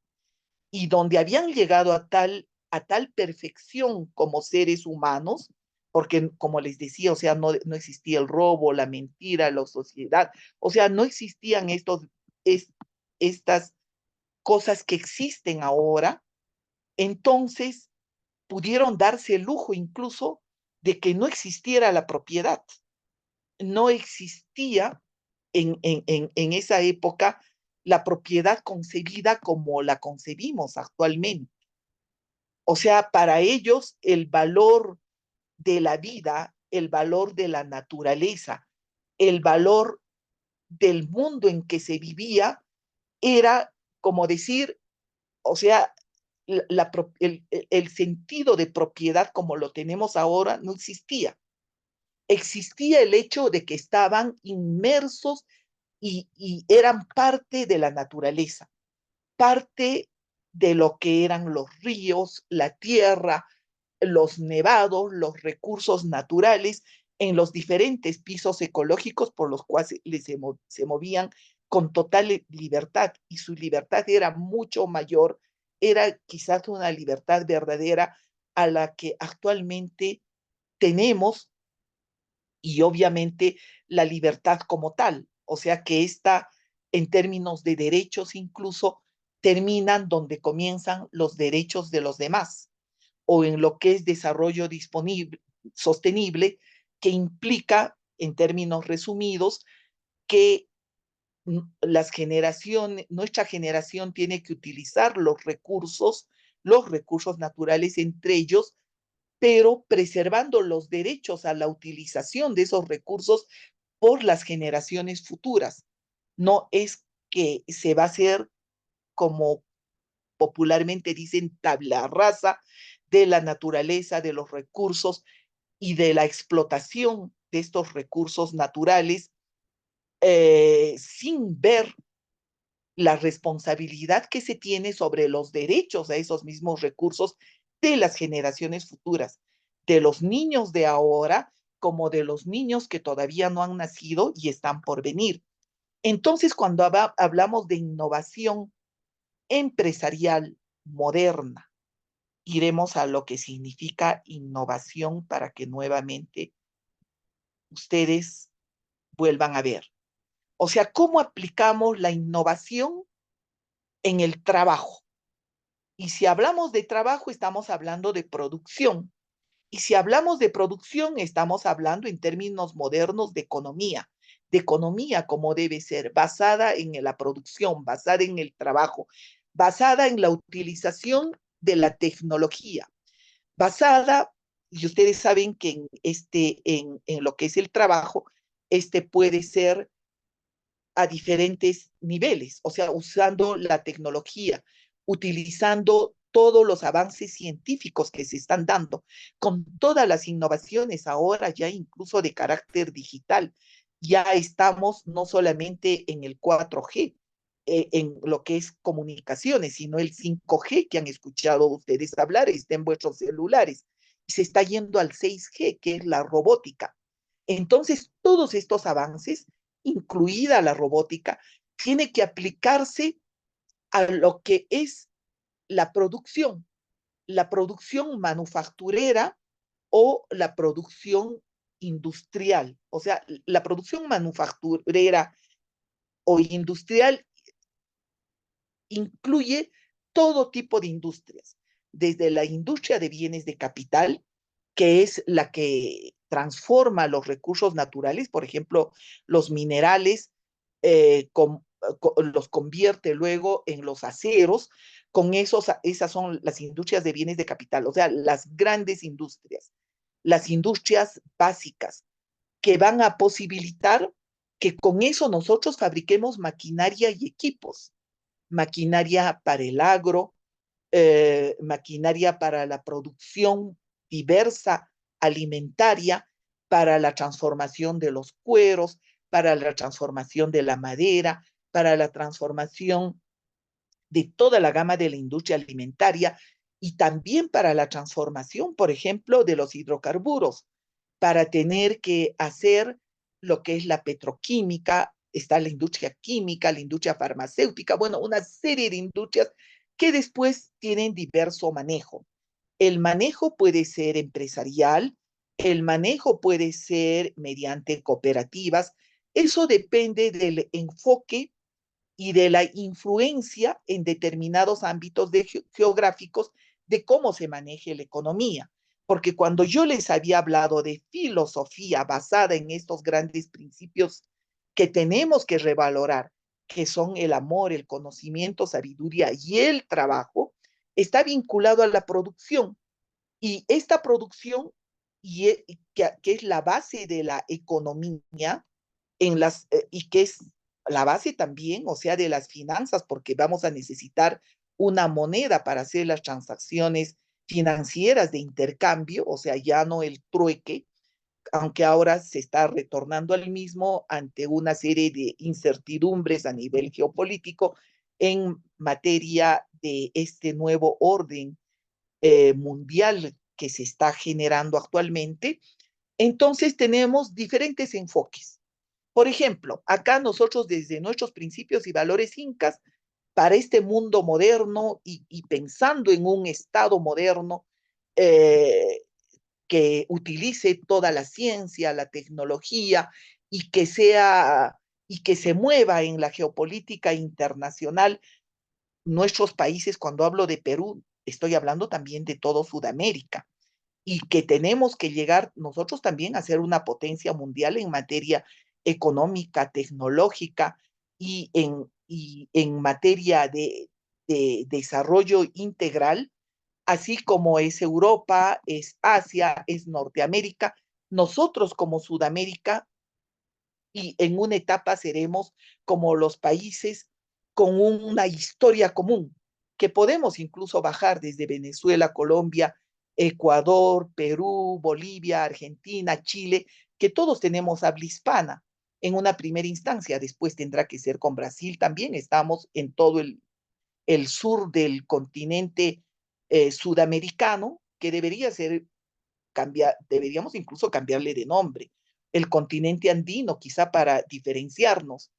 y donde habían llegado a tal perfección como seres humanos, porque como les decía, o sea, no existía el robo, la mentira, la sociedad, o sea, no existían estas cosas que existen ahora. Entonces pudieron darse el lujo incluso de que no existiera la propiedad. No existía en esa época la propiedad concebida como la concebimos actualmente. O sea, para ellos el valor de la vida, el valor de la naturaleza, el valor del mundo en que se vivía era como decir, o sea, el sentido de propiedad como lo tenemos ahora no existía. Existía el hecho de que estaban inmersos y eran parte de la naturaleza, parte de lo que eran los ríos, la tierra, los nevados, los recursos naturales en los diferentes pisos ecológicos por los cuales se movían con total libertad, y su libertad era mucho mayor, era quizás una libertad verdadera a la que actualmente tenemos y obviamente la libertad como tal. O sea que esta, en términos de derechos incluso, terminan donde comienzan los derechos de los demás, o en lo que es desarrollo disponible, sostenible, que implica, en términos resumidos, que nuestra generación tiene que utilizar los recursos naturales entre ellos, pero preservando los derechos a la utilización de esos recursos por las generaciones futuras. No es que se va a hacer, como popularmente dicen, tabla rasa de la naturaleza, de los recursos y de la explotación de estos recursos naturales, sin ver la responsabilidad que se tiene sobre los derechos a esos mismos recursos de las generaciones futuras, de los niños de ahora como de los niños que todavía no han nacido y están por venir. Entonces, cuando hablamos de innovación empresarial moderna, iremos a lo que significa innovación para que nuevamente ustedes vuelvan a ver. O sea, ¿cómo aplicamos la innovación en el trabajo? Y si hablamos de trabajo, estamos hablando de producción. Y si hablamos de producción, estamos hablando en términos modernos de economía como debe ser, basada en la producción, basada en el trabajo, basada en la utilización de la tecnología, basada, y ustedes saben que en lo que es el trabajo, puede ser a diferentes niveles, o sea, usando la tecnología, utilizando todos los avances científicos que se están dando, con todas las innovaciones ahora ya incluso de carácter digital. Ya estamos no solamente en el 4G, en lo que es comunicaciones, sino el 5G que han escuchado ustedes hablar, está en vuestros celulares. Y se está yendo al 6G, que es la robótica. Entonces, todos estos avances, incluida la robótica, tiene que aplicarse a lo que es la producción manufacturera o la producción industrial. O sea, la producción manufacturera o industrial incluye todo tipo de industrias, desde la industria de bienes de capital, que es la que transforma los recursos naturales, por ejemplo, los minerales, los convierte luego en los aceros, esas son las industrias de bienes de capital, o sea, las grandes industrias, las industrias básicas, que van a posibilitar que con eso nosotros fabriquemos maquinaria y equipos, maquinaria para el agro, maquinaria para la producción diversa alimentaria, para la transformación de los cueros, para la transformación de la madera, para la transformación de toda la gama de la industria alimentaria y también para la transformación, por ejemplo, de los hidrocarburos, para tener que hacer lo que es la petroquímica, está la industria química, la industria farmacéutica, bueno, una serie de industrias que después tienen diverso manejo. El manejo puede ser empresarial, el manejo puede ser mediante cooperativas, eso depende del enfoque y de la influencia en determinados ámbitos geográficos de cómo se maneje la economía. Porque cuando yo les había hablado de filosofía basada en estos grandes principios que tenemos que revalorar, que son el amor, el conocimiento, sabiduría y el trabajo, está vinculado a la producción. Y esta producción, que es la base de la economía, y que es la base también, o sea, de las finanzas, porque vamos a necesitar una moneda para hacer las transacciones financieras de intercambio, o sea, ya no el trueque, aunque ahora se está retornando al mismo ante una serie de incertidumbres a nivel geopolítico en materia de este nuevo orden mundial que se está generando actualmente. Entonces tenemos diferentes enfoques. Por ejemplo, acá nosotros desde nuestros principios y valores incas, para este mundo moderno y pensando en un Estado moderno, eh, que utilice toda la ciencia, la tecnología y que sea y que se mueva en la geopolítica internacional. Nuestros países, cuando hablo de Perú, estoy hablando también de todo Sudamérica, y que tenemos que llegar nosotros también a ser una potencia mundial en materia económica, tecnológica y en materia de desarrollo integral, así como es Europa, es Asia, es Norteamérica. Nosotros como Sudamérica y en una etapa seremos como los países con una historia común, que podemos incluso bajar desde Venezuela, Colombia, Ecuador, Perú, Bolivia, Argentina, Chile, que todos tenemos habla hispana en una primera instancia. Después tendrá que ser con Brasil también. Estamos en todo el sur del continente sudamericano, que debería ser deberíamos incluso cambiarle de nombre, el continente andino, quizá para diferenciarnos,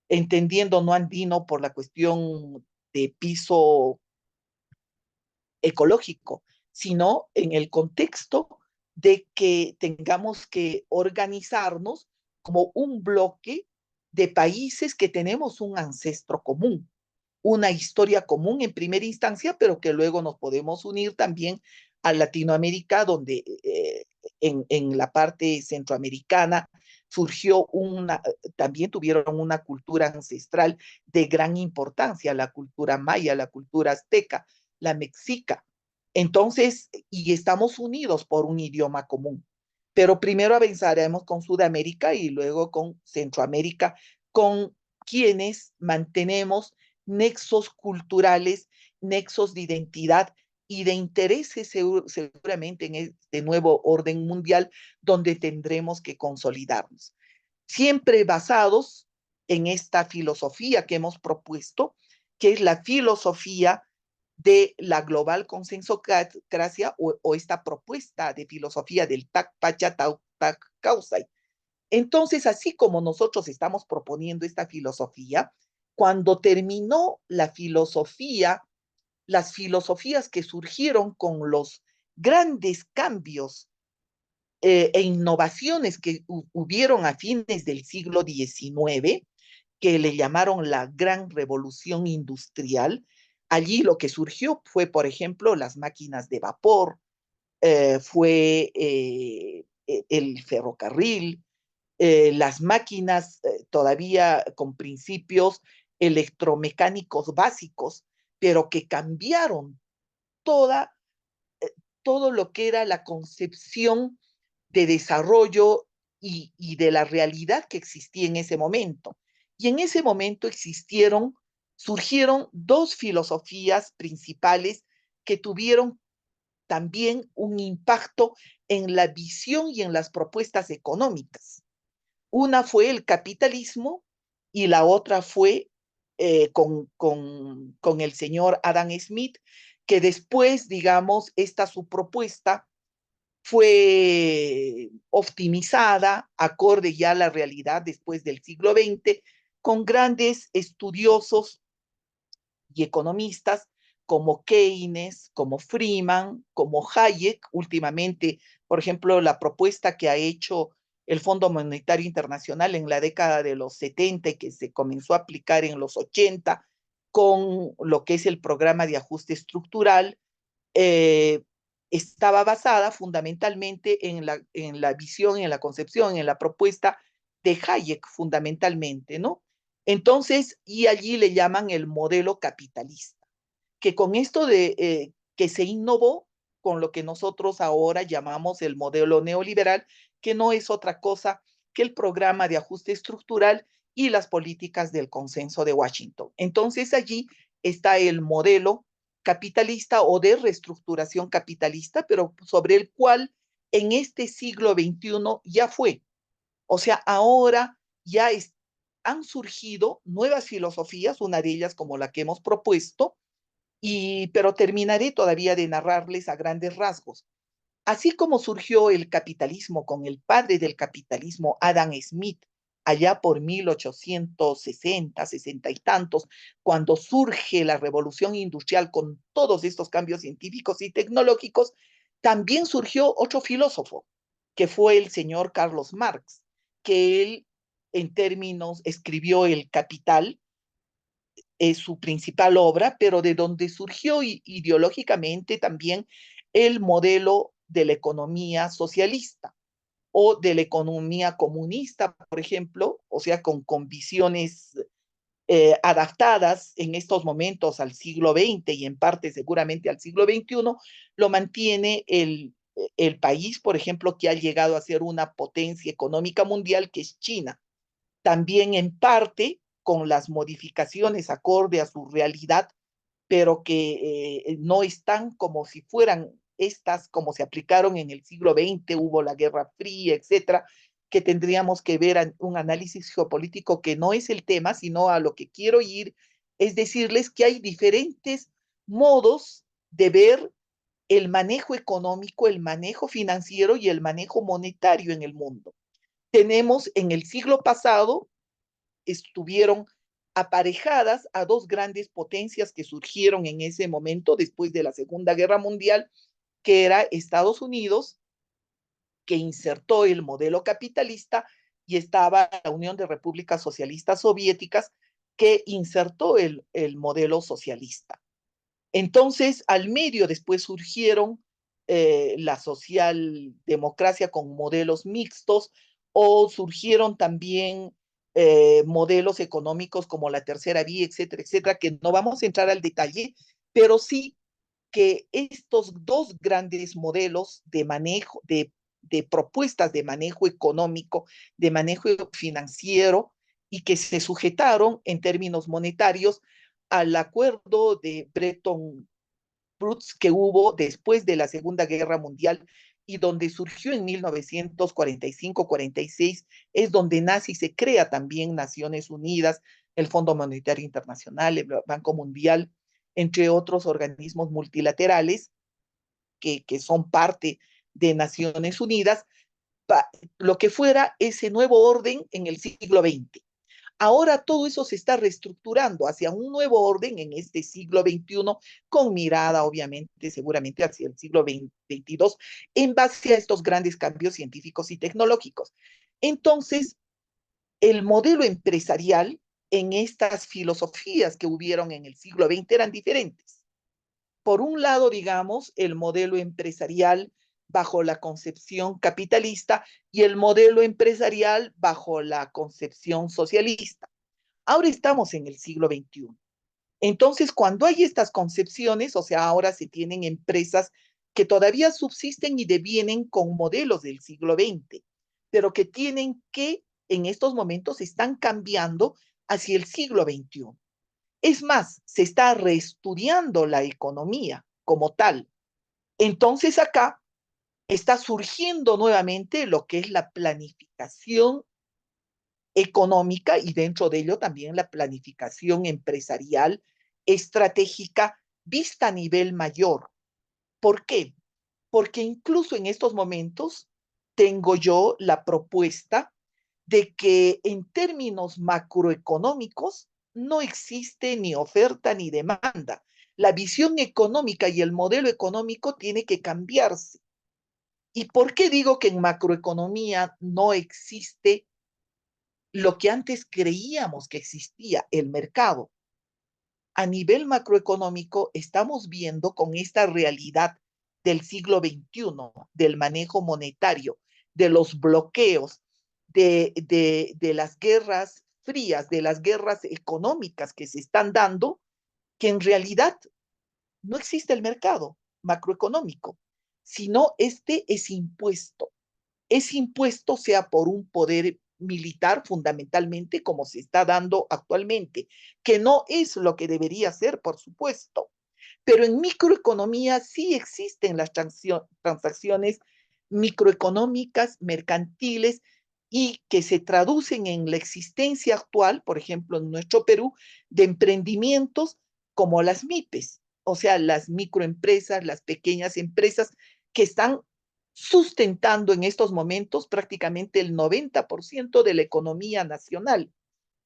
entendiendo no andino por la cuestión de piso ecológico, sino en el contexto de que tengamos que organizarnos como un bloque de países que tenemos un ancestro común, una historia común en primera instancia, pero que luego nos podemos unir también a Latinoamérica, donde en la parte centroamericana surgió también tuvieron una cultura ancestral de gran importancia, la cultura maya, la cultura azteca, la mexica. Entonces, y estamos unidos por un idioma común. Pero primero avanzaremos con Sudamérica y luego con Centroamérica, con quienes mantenemos nexos culturales, nexos de identidad y de intereses seguramente en este nuevo orden mundial donde tendremos que consolidarnos. Siempre basados en esta filosofía que hemos propuesto, que es la filosofía de la global consensocracia o esta propuesta de filosofía del Tak Pacha Tau Tak Causai. Entonces, así como nosotros estamos proponiendo esta filosofía, cuando terminó la filosofía, las filosofías que surgieron con los grandes cambios e innovaciones que hubieron a fines del siglo XIX, que le llamaron la Gran Revolución Industrial, allí lo que surgió fue, por ejemplo, las máquinas de vapor, fue el ferrocarril, las máquinas todavía con principios electromecánicos básicos, pero que cambiaron toda, todo lo que era la concepción de desarrollo y de la realidad que existía en ese momento. Y en ese momento surgieron dos filosofías principales que tuvieron también un impacto en la visión y en las propuestas económicas. Una fue el capitalismo y la otra fue con el señor Adam Smith, que después, digamos, esta su propuesta fue optimizada, acorde ya a la realidad después del siglo XX, con grandes estudiosos y economistas como Keynes, como Freeman, como Hayek, últimamente, por ejemplo, la propuesta que ha hecho el Fondo Monetario Internacional en la década de los 70 y que se comenzó a aplicar en los 80 con lo que es el programa de ajuste estructural, eh, estaba basada fundamentalmente en la visión, en la concepción, en la propuesta de Hayek fundamentalmente, ¿no? Entonces, y allí le llaman el modelo capitalista, que con esto de que se innovó con lo que nosotros ahora llamamos el modelo neoliberal, que no es otra cosa que el programa de ajuste estructural y las políticas del consenso de Washington. Entonces allí está el modelo capitalista o de reestructuración capitalista, pero sobre el cual en este siglo XXI ya fue. O sea, ahora ya han surgido nuevas filosofías, una de ellas como la que hemos propuesto, pero terminaré todavía de narrarles a grandes rasgos. Así como surgió el capitalismo con el padre del capitalismo, Adam Smith, allá por 1860, 60 y tantos, cuando surge la revolución industrial con todos estos cambios científicos y tecnológicos, también surgió otro filósofo, que fue el señor Carlos Marx, que él, en términos, escribió El Capital, es su principal obra, pero de donde surgió ideológicamente también el modelo de la economía socialista o de la economía comunista, por ejemplo, o sea, con visiones adaptadas en estos momentos al siglo XX y en parte seguramente al siglo XXI, lo mantiene el país, por ejemplo, que ha llegado a ser una potencia económica mundial, que es China. También en parte con las modificaciones acorde a su realidad, pero que no están como si fueran estas, como se aplicaron en el siglo XX, hubo la Guerra Fría, etcétera, que tendríamos que ver un análisis geopolítico que no es el tema, sino a lo que quiero ir, es decirles que hay diferentes modos de ver el manejo económico, el manejo financiero y el manejo monetario en el mundo. Tenemos en el siglo pasado, estuvieron aparejadas a dos grandes potencias que surgieron en ese momento después de la Segunda Guerra Mundial, que era Estados Unidos, que insertó el modelo capitalista, y estaba la Unión de Repúblicas Socialistas Soviéticas, que insertó el modelo socialista. Entonces, al medio después surgieron la socialdemocracia con modelos mixtos, o surgieron también modelos económicos como la tercera vía, etcétera, etcétera, que no vamos a entrar al detalle, pero sí que estos dos grandes modelos de manejo, de propuestas de manejo económico, de manejo financiero, y que se sujetaron en términos monetarios al acuerdo de Bretton Woods que hubo después de la Segunda Guerra Mundial y donde surgió en 1945-46, es donde nace y se crea también Naciones Unidas, el Fondo Monetario Internacional, el Banco Mundial, entre otros organismos multilaterales que son parte de Naciones Unidas, lo que fuera ese nuevo orden en el siglo XX. Ahora todo eso se está reestructurando hacia un nuevo orden en este siglo XXI, con mirada obviamente seguramente hacia el siglo XXII, en base a estos grandes cambios científicos y tecnológicos. Entonces, el modelo empresarial en estas filosofías que hubieron en el siglo XX eran diferentes. Por un lado, digamos, el modelo empresarial bajo la concepción capitalista y el modelo empresarial bajo la concepción socialista. Ahora estamos en el siglo XXI. Entonces, cuando hay estas concepciones, o sea, ahora se tienen empresas que todavía subsisten y devienen con modelos del siglo XX, pero que tienen que, en estos momentos, están cambiando hacia el siglo XXI. Es más, se está reestudiando la economía como tal. Entonces acá está surgiendo nuevamente lo que es la planificación económica y dentro de ello también la planificación empresarial estratégica vista a nivel mayor. ¿Por qué? Porque incluso en estos momentos tengo yo la propuesta de que en términos macroeconómicos no existe ni oferta ni demanda. La visión económica y el modelo económico tiene que cambiarse. ¿Y por qué digo que en macroeconomía no existe lo que antes creíamos que existía, el mercado? A nivel macroeconómico estamos viendo con esta realidad del siglo XXI, del manejo monetario, de los bloqueos, de las guerras frías, de las guerras económicas que se están dando, que en realidad no existe el mercado macroeconómico, sino este es impuesto. Es impuesto sea por un poder militar fundamentalmente como se está dando actualmente, que no es lo que debería ser, por supuesto. Pero en microeconomía sí existen las transacciones microeconómicas, mercantiles, y que se traducen en la existencia actual, por ejemplo, en nuestro Perú, de emprendimientos como las MIPES, o sea, las microempresas, las pequeñas empresas que están sustentando en estos momentos prácticamente el 90% de la economía nacional.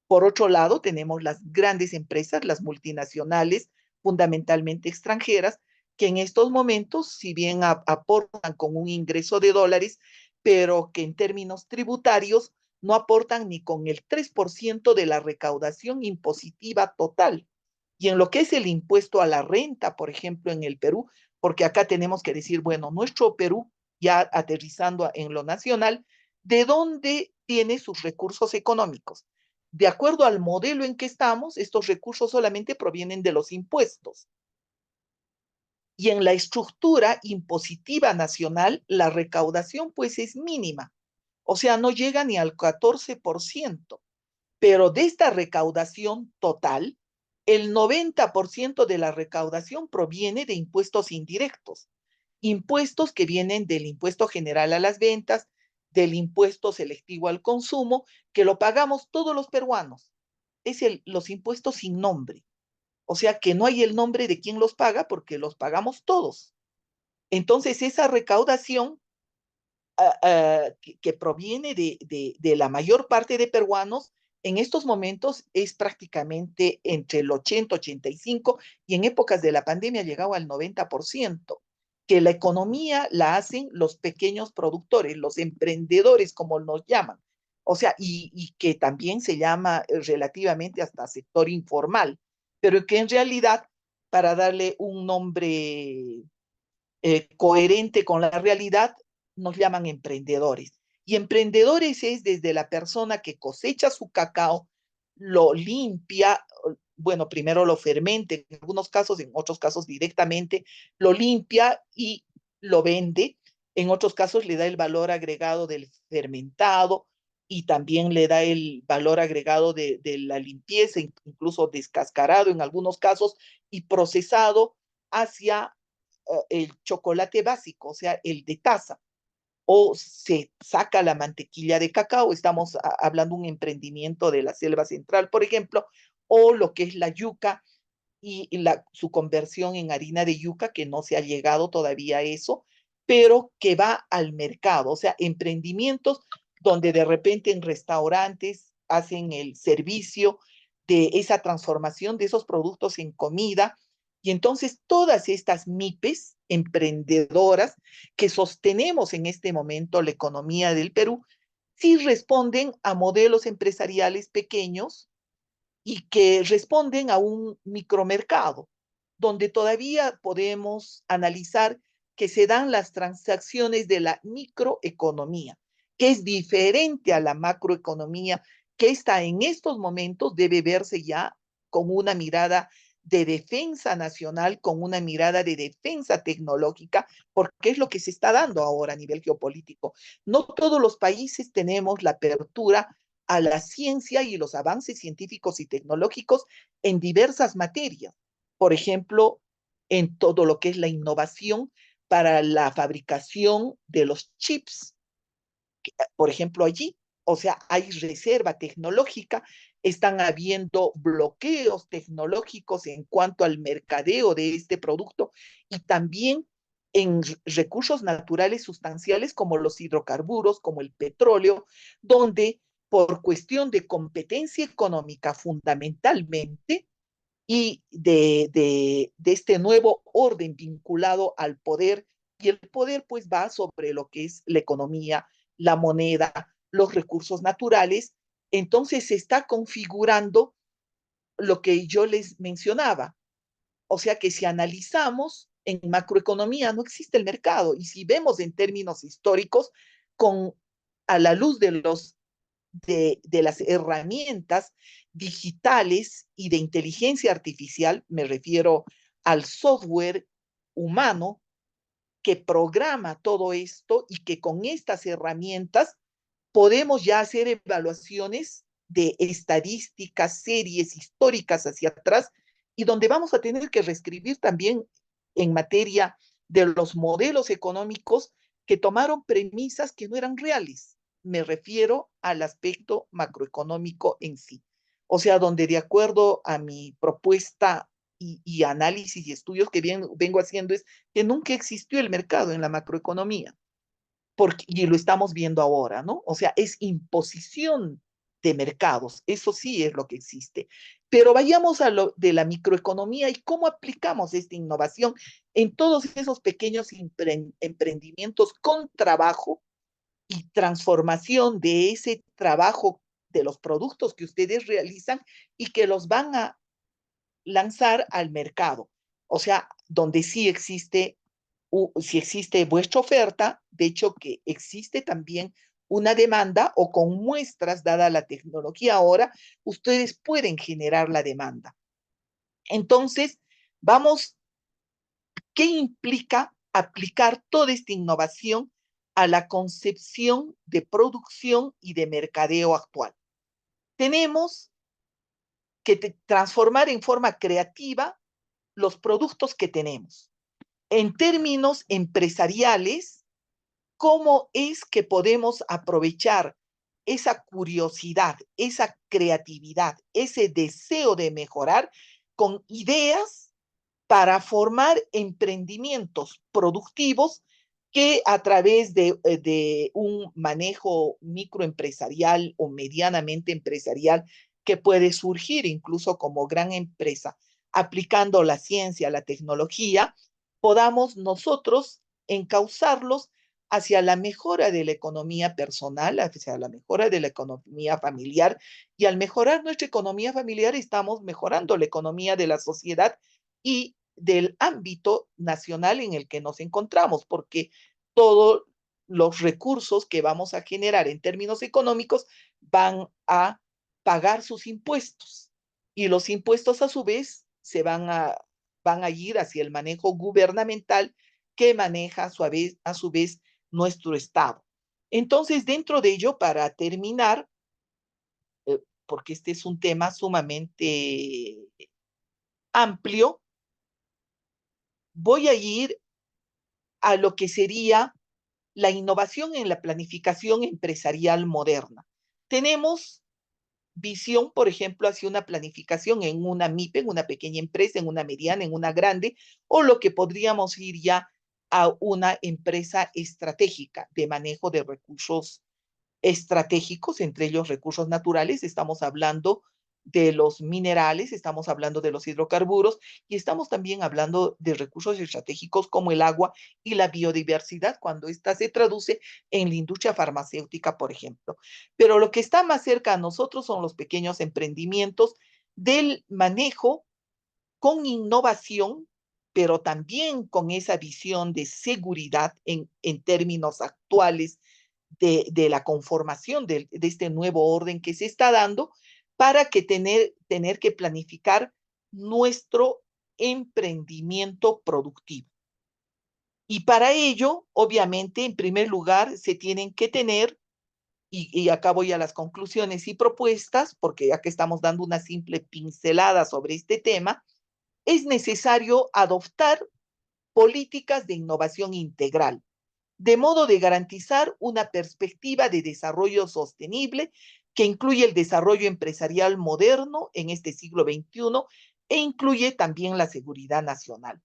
Por otro lado, tenemos las grandes empresas, las multinacionales, fundamentalmente extranjeras, que en estos momentos, si bien aportan con un ingreso de dólares, pero que en términos tributarios no aportan ni con el 3% de la recaudación impositiva total. Y en lo que es el impuesto a la renta, por ejemplo, en el Perú, porque acá tenemos que decir, bueno, nuestro Perú, ya aterrizando en lo nacional, ¿de dónde tiene sus recursos económicos? De acuerdo al modelo en que estamos, estos recursos solamente provienen de los impuestos. Y en la estructura impositiva nacional, la recaudación pues es mínima, o sea, no llega ni al 14%, pero de esta recaudación total, el 90% de la recaudación proviene de impuestos indirectos, impuestos que vienen del impuesto general a las ventas, del impuesto selectivo al consumo, que lo pagamos todos los peruanos. Es los impuestos sin nombre. O sea que no hay el nombre de quién los paga porque los pagamos todos. Entonces, esa recaudación que proviene de la mayor parte de peruanos, en estos momentos es prácticamente entre el 80-85 y en épocas de la pandemia llegaba al 90%, que la economía la hacen los pequeños productores, los emprendedores, como nos llaman. O sea, y que también se llama relativamente hasta sector informal, pero que en realidad, para darle un nombre coherente con la realidad, nos llaman emprendedores. Y emprendedores es desde la persona que cosecha su cacao, lo limpia, bueno, primero lo fermenta, en algunos casos, en otros casos directamente, lo limpia y lo vende. En otros casos le da el valor agregado del fermentado y también le da el valor agregado de la limpieza, incluso descascarado en algunos casos y procesado hacia el chocolate básico, o sea, el de taza, o se saca la mantequilla de cacao, estamos hablando de un emprendimiento de la selva central, por ejemplo, o lo que es la yuca y su conversión en harina de yuca, que no se ha llegado todavía a eso, pero que va al mercado, o sea, emprendimientos donde de repente en restaurantes hacen el servicio de esa transformación de esos productos en comida. Y entonces todas estas MIPES emprendedoras que sostenemos en este momento la economía del Perú, sí responden a modelos empresariales pequeños y que responden a un micromercado, donde todavía podemos analizar que se dan las transacciones de la microeconomía, que es diferente a la macroeconomía, que está en estos momentos debe verse ya con una mirada de defensa nacional, con una mirada de defensa tecnológica, porque es lo que se está dando ahora a nivel geopolítico. No todos los países tenemos la apertura a la ciencia y los avances científicos y tecnológicos en diversas materias. Por ejemplo, en todo lo que es la innovación para la fabricación de los chips. Por ejemplo, allí, o sea, hay reserva tecnológica, están habiendo bloqueos tecnológicos en cuanto al mercadeo de este producto y también en recursos naturales sustanciales como los hidrocarburos, como el petróleo, donde por cuestión de competencia económica fundamentalmente y de este nuevo orden vinculado al poder, y el poder pues va sobre lo que es la economía, la moneda, los recursos naturales, entonces se está configurando lo que yo les mencionaba. O sea que si analizamos en macroeconomía no existe el mercado y si vemos en términos históricos con a la luz de las herramientas digitales y de inteligencia artificial, me refiero al software humano que programa todo esto y que con estas herramientas podemos ya hacer evaluaciones de estadísticas, series históricas hacia atrás y donde vamos a tener que reescribir también en materia de los modelos económicos que tomaron premisas que no eran reales. Me refiero al aspecto macroeconómico en sí. O sea, donde de acuerdo a mi propuesta y análisis y estudios que vengo haciendo es que nunca existió el mercado en la macroeconomía y lo estamos viendo ahora, ¿no? O sea, es imposición de mercados. Eso sí es lo que existe. Pero vayamos a lo de la microeconomía y cómo aplicamos esta innovación en todos esos pequeños emprendimientos con trabajo y transformación de ese trabajo de los productos que ustedes realizan y que los van a lanzar al mercado. O sea, donde sí existe, si existe vuestra oferta, de hecho que existe también una demanda o con muestras, dada la tecnología ahora, ustedes pueden generar la demanda. Entonces, vamos, ¿qué implica aplicar toda esta innovación a la concepción de producción y de mercadeo actual? Tenemos que transformar en forma creativa los productos que tenemos. En términos empresariales, ¿cómo es que podemos aprovechar esa curiosidad, esa creatividad, ese deseo de mejorar con ideas para formar emprendimientos productivos que a través de un manejo microempresarial o medianamente empresarial que puede surgir incluso como gran empresa, aplicando la ciencia, la tecnología, podamos nosotros encauzarlos hacia la mejora de la economía personal, hacia la mejora de la economía familiar, y al mejorar nuestra economía familiar estamos mejorando la economía de la sociedad y del ámbito nacional en el que nos encontramos, porque todos los recursos que vamos a generar en términos económicos van a pagar sus impuestos, y los impuestos a su vez van a ir hacia el manejo gubernamental que maneja a su vez nuestro Estado. Entonces, dentro de ello, para terminar, porque este es un tema sumamente amplio, voy a ir a lo que sería la innovación en la planificación empresarial moderna. Tenemos visión, por ejemplo, hacia una planificación en una MIPE, en una pequeña empresa, en una mediana, en una grande, o lo que podríamos ir ya a una empresa estratégica de manejo de recursos estratégicos, entre ellos recursos naturales. Estamos hablando de los minerales, estamos hablando de los hidrocarburos y estamos también hablando de recursos estratégicos como el agua y la biodiversidad, cuando ésta se traduce en la industria farmacéutica, por ejemplo. Pero lo que está más cerca a nosotros son los pequeños emprendimientos del manejo con innovación, pero también con esa visión de seguridad en términos actuales de la conformación de este nuevo orden que se está dando, para que tener que planificar nuestro emprendimiento productivo. Y para ello, obviamente, en primer lugar, se tienen que tener, y acá voy a las conclusiones y propuestas, porque ya que estamos dando una simple pincelada sobre este tema, es necesario adoptar políticas de innovación integral, de modo de garantizar una perspectiva de desarrollo sostenible que incluye el desarrollo empresarial moderno en este siglo XXI e incluye también la seguridad nacional.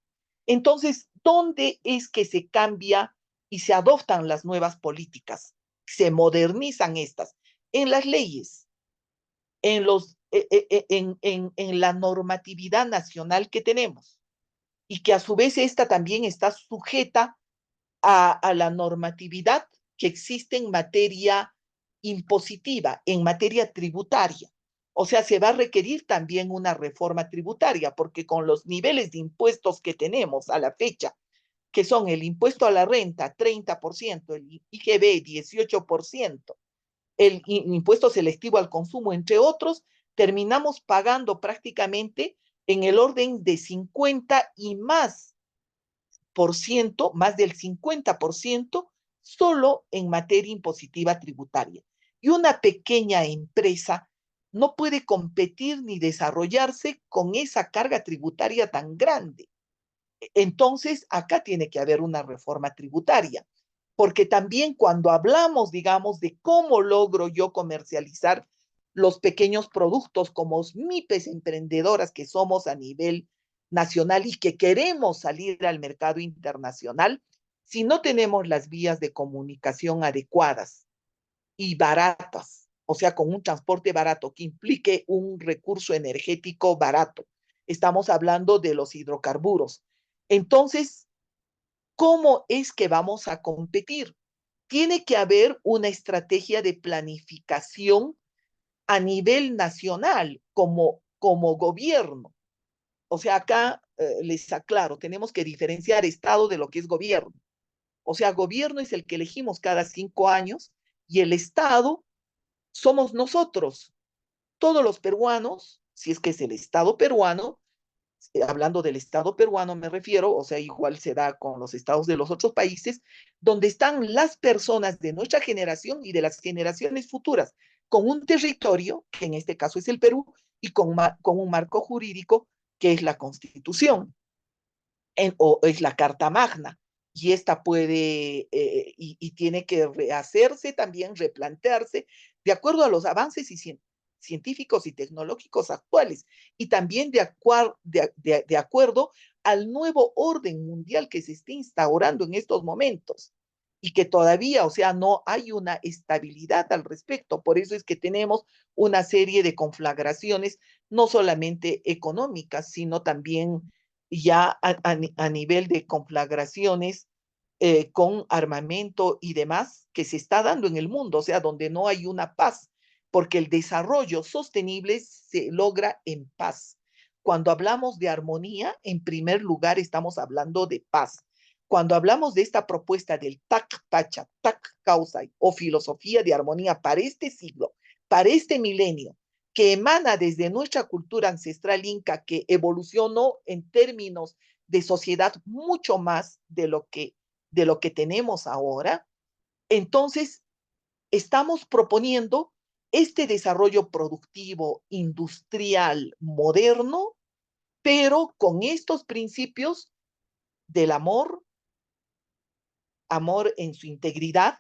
Entonces, ¿dónde es que se cambia y se adoptan las nuevas políticas? Se modernizan estas en las leyes, en la normatividad nacional que tenemos, y que a su vez esta también está sujeta a la normatividad que existe en materia impositiva, en materia tributaria. O sea, se va a requerir también una reforma tributaria, porque con los niveles de impuestos que tenemos a la fecha, que son el impuesto a la renta 30%, el IGB 18%, el impuesto selectivo al consumo, entre otros, terminamos pagando prácticamente en el orden de 50 y más por ciento, más del 50%, solo en materia impositiva tributaria. Y una pequeña empresa no puede competir ni desarrollarse con esa carga tributaria tan grande. Entonces, acá tiene que haber una reforma tributaria, porque también cuando hablamos, digamos, de cómo logro yo comercializar los pequeños productos como MIPES emprendedoras que somos a nivel nacional y que queremos salir al mercado internacional, si no tenemos las vías de comunicación adecuadas y baratas, o sea, con un transporte barato que implique un recurso energético barato. Estamos hablando de los hidrocarburos. Entonces, ¿cómo es que vamos a competir? Tiene que haber una estrategia de planificación a nivel nacional como gobierno. O sea, acá les aclaro, tenemos que diferenciar Estado de lo que es gobierno. O sea, gobierno es el que elegimos cada 5 años y el Estado somos nosotros, todos los peruanos, si es que es el Estado peruano, hablando del Estado peruano me refiero, o sea, igual se da con los estados de los otros países, donde están las personas de nuestra generación y de las generaciones futuras, con un territorio, que en este caso es el Perú, y con un marco jurídico que es la Constitución o es la Carta Magna. Y esta puede y tiene que rehacerse también, replantearse, de acuerdo a los avances científicos y tecnológicos actuales, y también de acuerdo al nuevo orden mundial que se está instaurando en estos momentos y que todavía, o sea, no hay una estabilidad al respecto. Por eso es que tenemos una serie de conflagraciones, no solamente económicas, sino también ya a nivel de conflagraciones con armamento y demás que se está dando en el mundo, o sea, donde no hay una paz, porque el desarrollo sostenible se logra en paz. Cuando hablamos de armonía, en primer lugar estamos hablando de paz. Cuando hablamos de esta propuesta del TAC Pacha, TAC Causay o filosofía de armonía para este siglo, para este milenio, que emana desde nuestra cultura ancestral inca, que evolucionó en términos de sociedad mucho más de lo que tenemos ahora, entonces estamos proponiendo este desarrollo productivo, industrial, moderno, pero con estos principios del amor, amor en su integridad,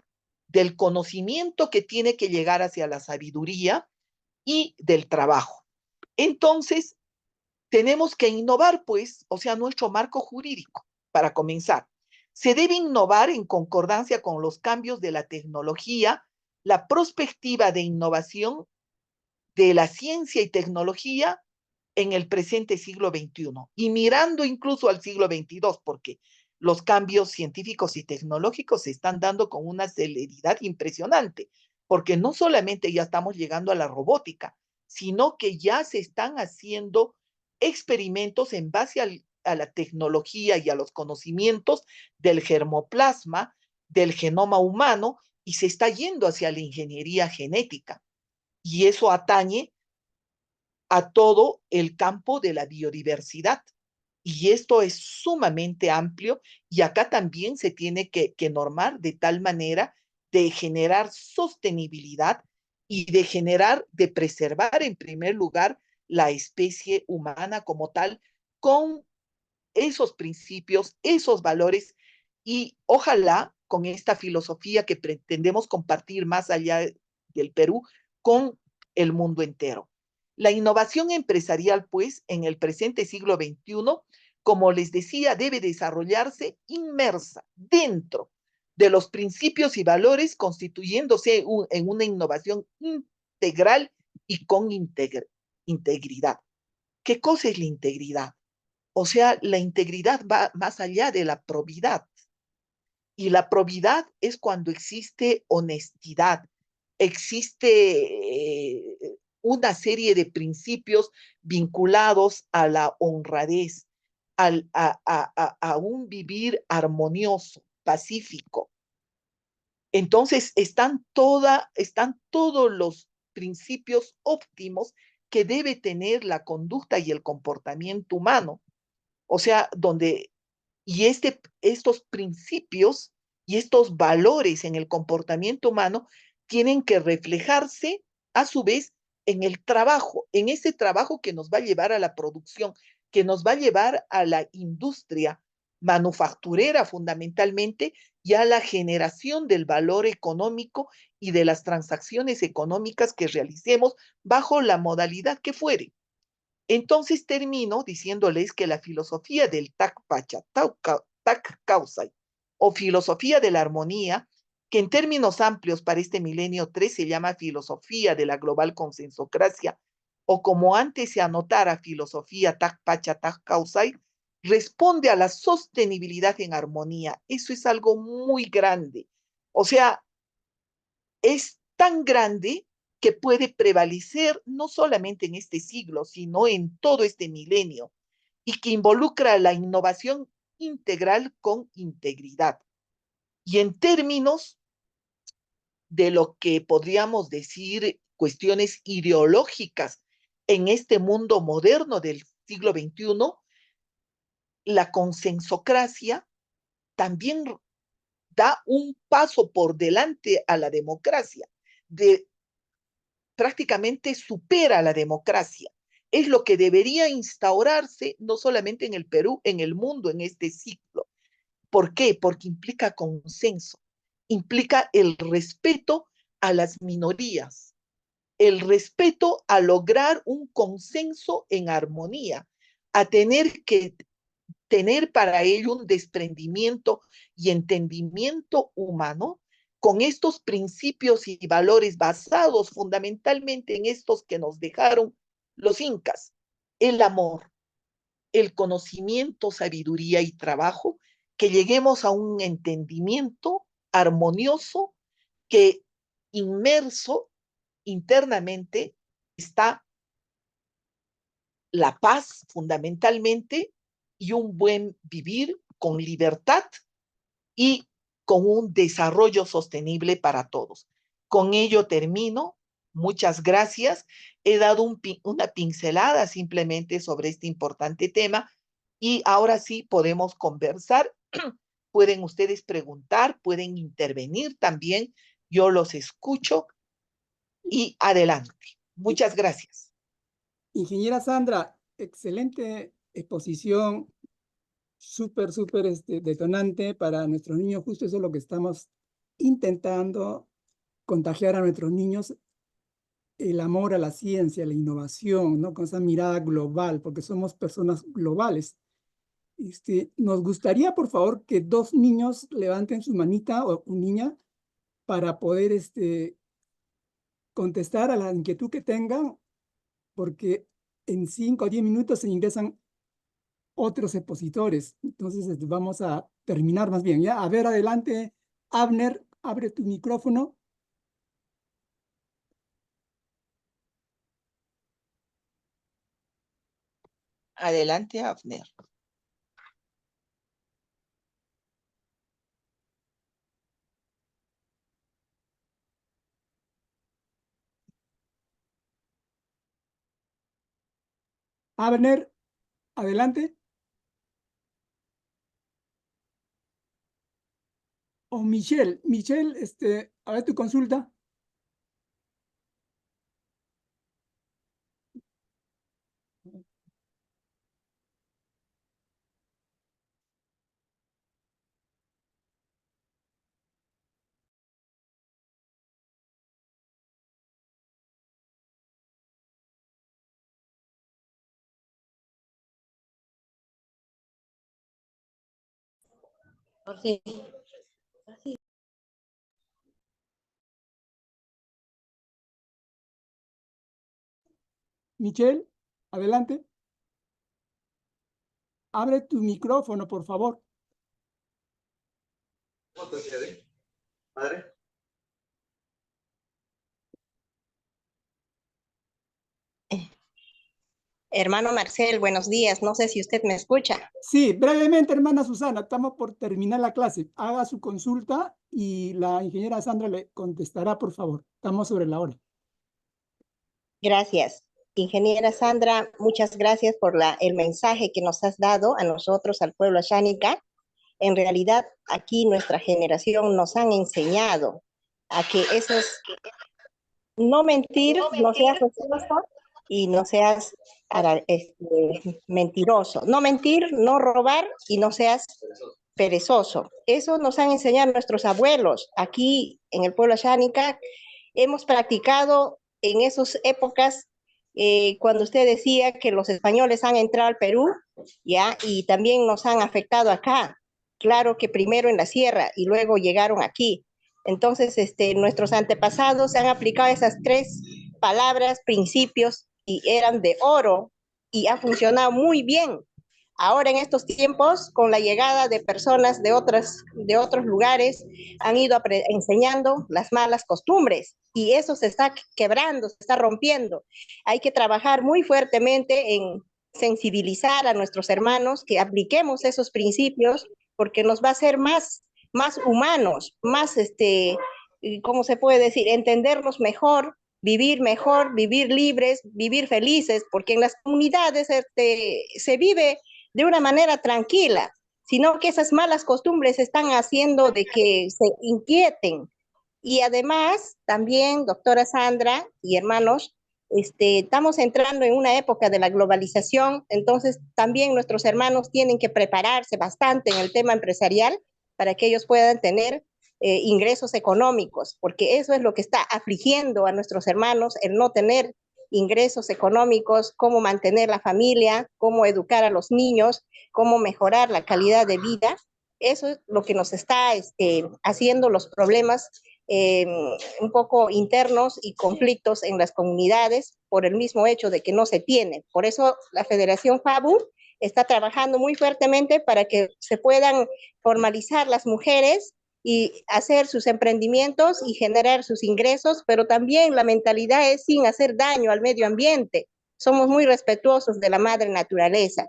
del conocimiento que tiene que llegar hacia la sabiduría y del trabajo. Entonces, tenemos que innovar, pues, o sea, nuestro marco jurídico, para comenzar. Se debe innovar en concordancia con los cambios de la tecnología, la perspectiva de innovación de la ciencia y tecnología en el presente siglo XXI y mirando incluso al siglo XXII, porque los cambios científicos y tecnológicos se están dando con una celeridad impresionante, porque no solamente ya estamos llegando a la robótica, sino que ya se están haciendo experimentos en base a la tecnología y a los conocimientos del germoplasma, del genoma humano, y se está yendo hacia la ingeniería genética. Y eso atañe a todo el campo de la biodiversidad. Y esto es sumamente amplio y acá también se tiene que normar de tal manera de generar sostenibilidad y de generar, de preservar en primer lugar la especie humana como tal con esos principios, esos valores y ojalá con esta filosofía que pretendemos compartir más allá del Perú con el mundo entero. La innovación empresarial, pues, en el presente siglo XXI, como les decía, debe desarrollarse inmersa dentro de los principios y valores, constituyéndose en una innovación integral y con integridad. ¿Qué cosa es la integridad? O sea, la integridad va más allá de la probidad. Y la probidad es cuando existe honestidad, existe una serie de principios vinculados a la honradez, a un vivir armonioso, pacífico. Entonces, están todos los principios óptimos que debe tener la conducta y el comportamiento humano. O sea, estos principios y estos valores en el comportamiento humano tienen que reflejarse a su vez en el trabajo, en ese trabajo que nos va a llevar a la producción, que nos va a llevar a la industria manufacturera fundamentalmente y a la generación del valor económico y de las transacciones económicas que realicemos bajo la modalidad que fuere. Entonces termino diciéndoles que la filosofía del TAC Pacha, TAC Causay, o filosofía de la armonía, que en términos amplios para este milenio 3 se llama filosofía de la global consensocracia, o como antes se anotara filosofía tak pacha tak causai, responde a la sostenibilidad en armonía. Eso es algo muy grande. O sea, es tan grande que puede prevalecer no solamente en este siglo, sino en todo este milenio, y que involucra la innovación integral con integridad. Y en términos de lo que podríamos decir cuestiones ideológicas en este mundo moderno del siglo XXI, la consensocracia también da un paso por delante a la democracia, prácticamente supera a la democracia. Es lo que debería instaurarse no solamente en el Perú, en el mundo, en este ciclo. ¿Por qué? Porque implica consenso, implica el respeto a las minorías, el respeto a lograr un consenso en armonía, a tener para ello un desprendimiento y entendimiento humano con estos principios y valores basados fundamentalmente en estos que nos dejaron los incas: el amor, el conocimiento, sabiduría y trabajo, que lleguemos a un entendimiento armonioso que inmerso internamente está la paz fundamentalmente y un buen vivir con libertad y con un desarrollo sostenible para todos. Con ello termino. Muchas gracias. He dado una pincelada simplemente sobre este importante tema y ahora sí podemos conversar. Pueden ustedes preguntar, pueden intervenir también. Yo los escucho y adelante. Muchas gracias. Ingeniera Sandra, excelente exposición, súper detonante para nuestros niños. Justo eso es lo que estamos intentando contagiar a nuestros niños, el amor a la ciencia, la innovación, ¿no? Con esa mirada global, porque somos personas globales. Nos gustaría, por favor, que 2 niños levanten su manita, o una niña, para poder contestar a la inquietud que tengan, porque en 5 o 10 minutos se ingresan otros expositores. Entonces vamos a terminar más bien. ¿Ya? A ver, adelante, Abner, abre tu micrófono. Adelante, Abner. Abner, adelante. O Michelle. Michelle, a ver tu consulta. Sí. Michelle, adelante. Abre tu micrófono, por favor. ¿Cómo te quedé, padre? Hermano Marcel, buenos días. No sé si usted me escucha. Sí, brevemente, hermana Susana, estamos por terminar la clase. Haga su consulta y la ingeniera Sandra le contestará, por favor. Estamos sobre la hora. Gracias. Ingeniera Sandra, muchas gracias por el mensaje que nos has dado a nosotros, al pueblo Xánica. En realidad, aquí nuestra generación nos han enseñado a que eso es no mentir, no seas ocioso y no seas mentiroso. No mentir, no robar y no seas perezoso. Eso nos han enseñado nuestros abuelos. Aquí en el pueblo Xánica hemos practicado en esas épocas cuando usted decía que los españoles han entrado al Perú, ¿ya? Y también nos han afectado acá. Claro que primero en la sierra y luego llegaron aquí. Entonces, nuestros antepasados han aplicado esas 3 palabras, principios, y eran de oro y ha funcionado muy bien. Ahora en estos tiempos, con la llegada de personas de otros lugares, han ido enseñando las malas costumbres y eso se está quebrando, se está rompiendo. Hay que trabajar muy fuertemente en sensibilizar a nuestros hermanos que apliquemos esos principios porque nos va a hacer más humanos, más, ¿cómo se puede decir? Entendernos mejor, vivir libres, vivir felices, porque en las comunidades se vive de una manera tranquila, sino que esas malas costumbres están haciendo de que se inquieten. Y además, también, doctora Sandra y hermanos, estamos entrando en una época de la globalización, entonces también nuestros hermanos tienen que prepararse bastante en el tema empresarial para que ellos puedan tener ingresos económicos, porque eso es lo que está afligiendo a nuestros hermanos, el no tener ingresos económicos, cómo mantener la familia, cómo educar a los niños, cómo mejorar la calidad de vida. Eso es lo que nos está haciendo los problemas un poco internos y conflictos en las comunidades por el mismo hecho de que no se tiene. Por eso la Federación FABU está trabajando muy fuertemente para que se puedan formalizar las mujeres y hacer sus emprendimientos y generar sus ingresos, pero también la mentalidad es sin hacer daño al medio ambiente. Somos muy respetuosos de la madre naturaleza.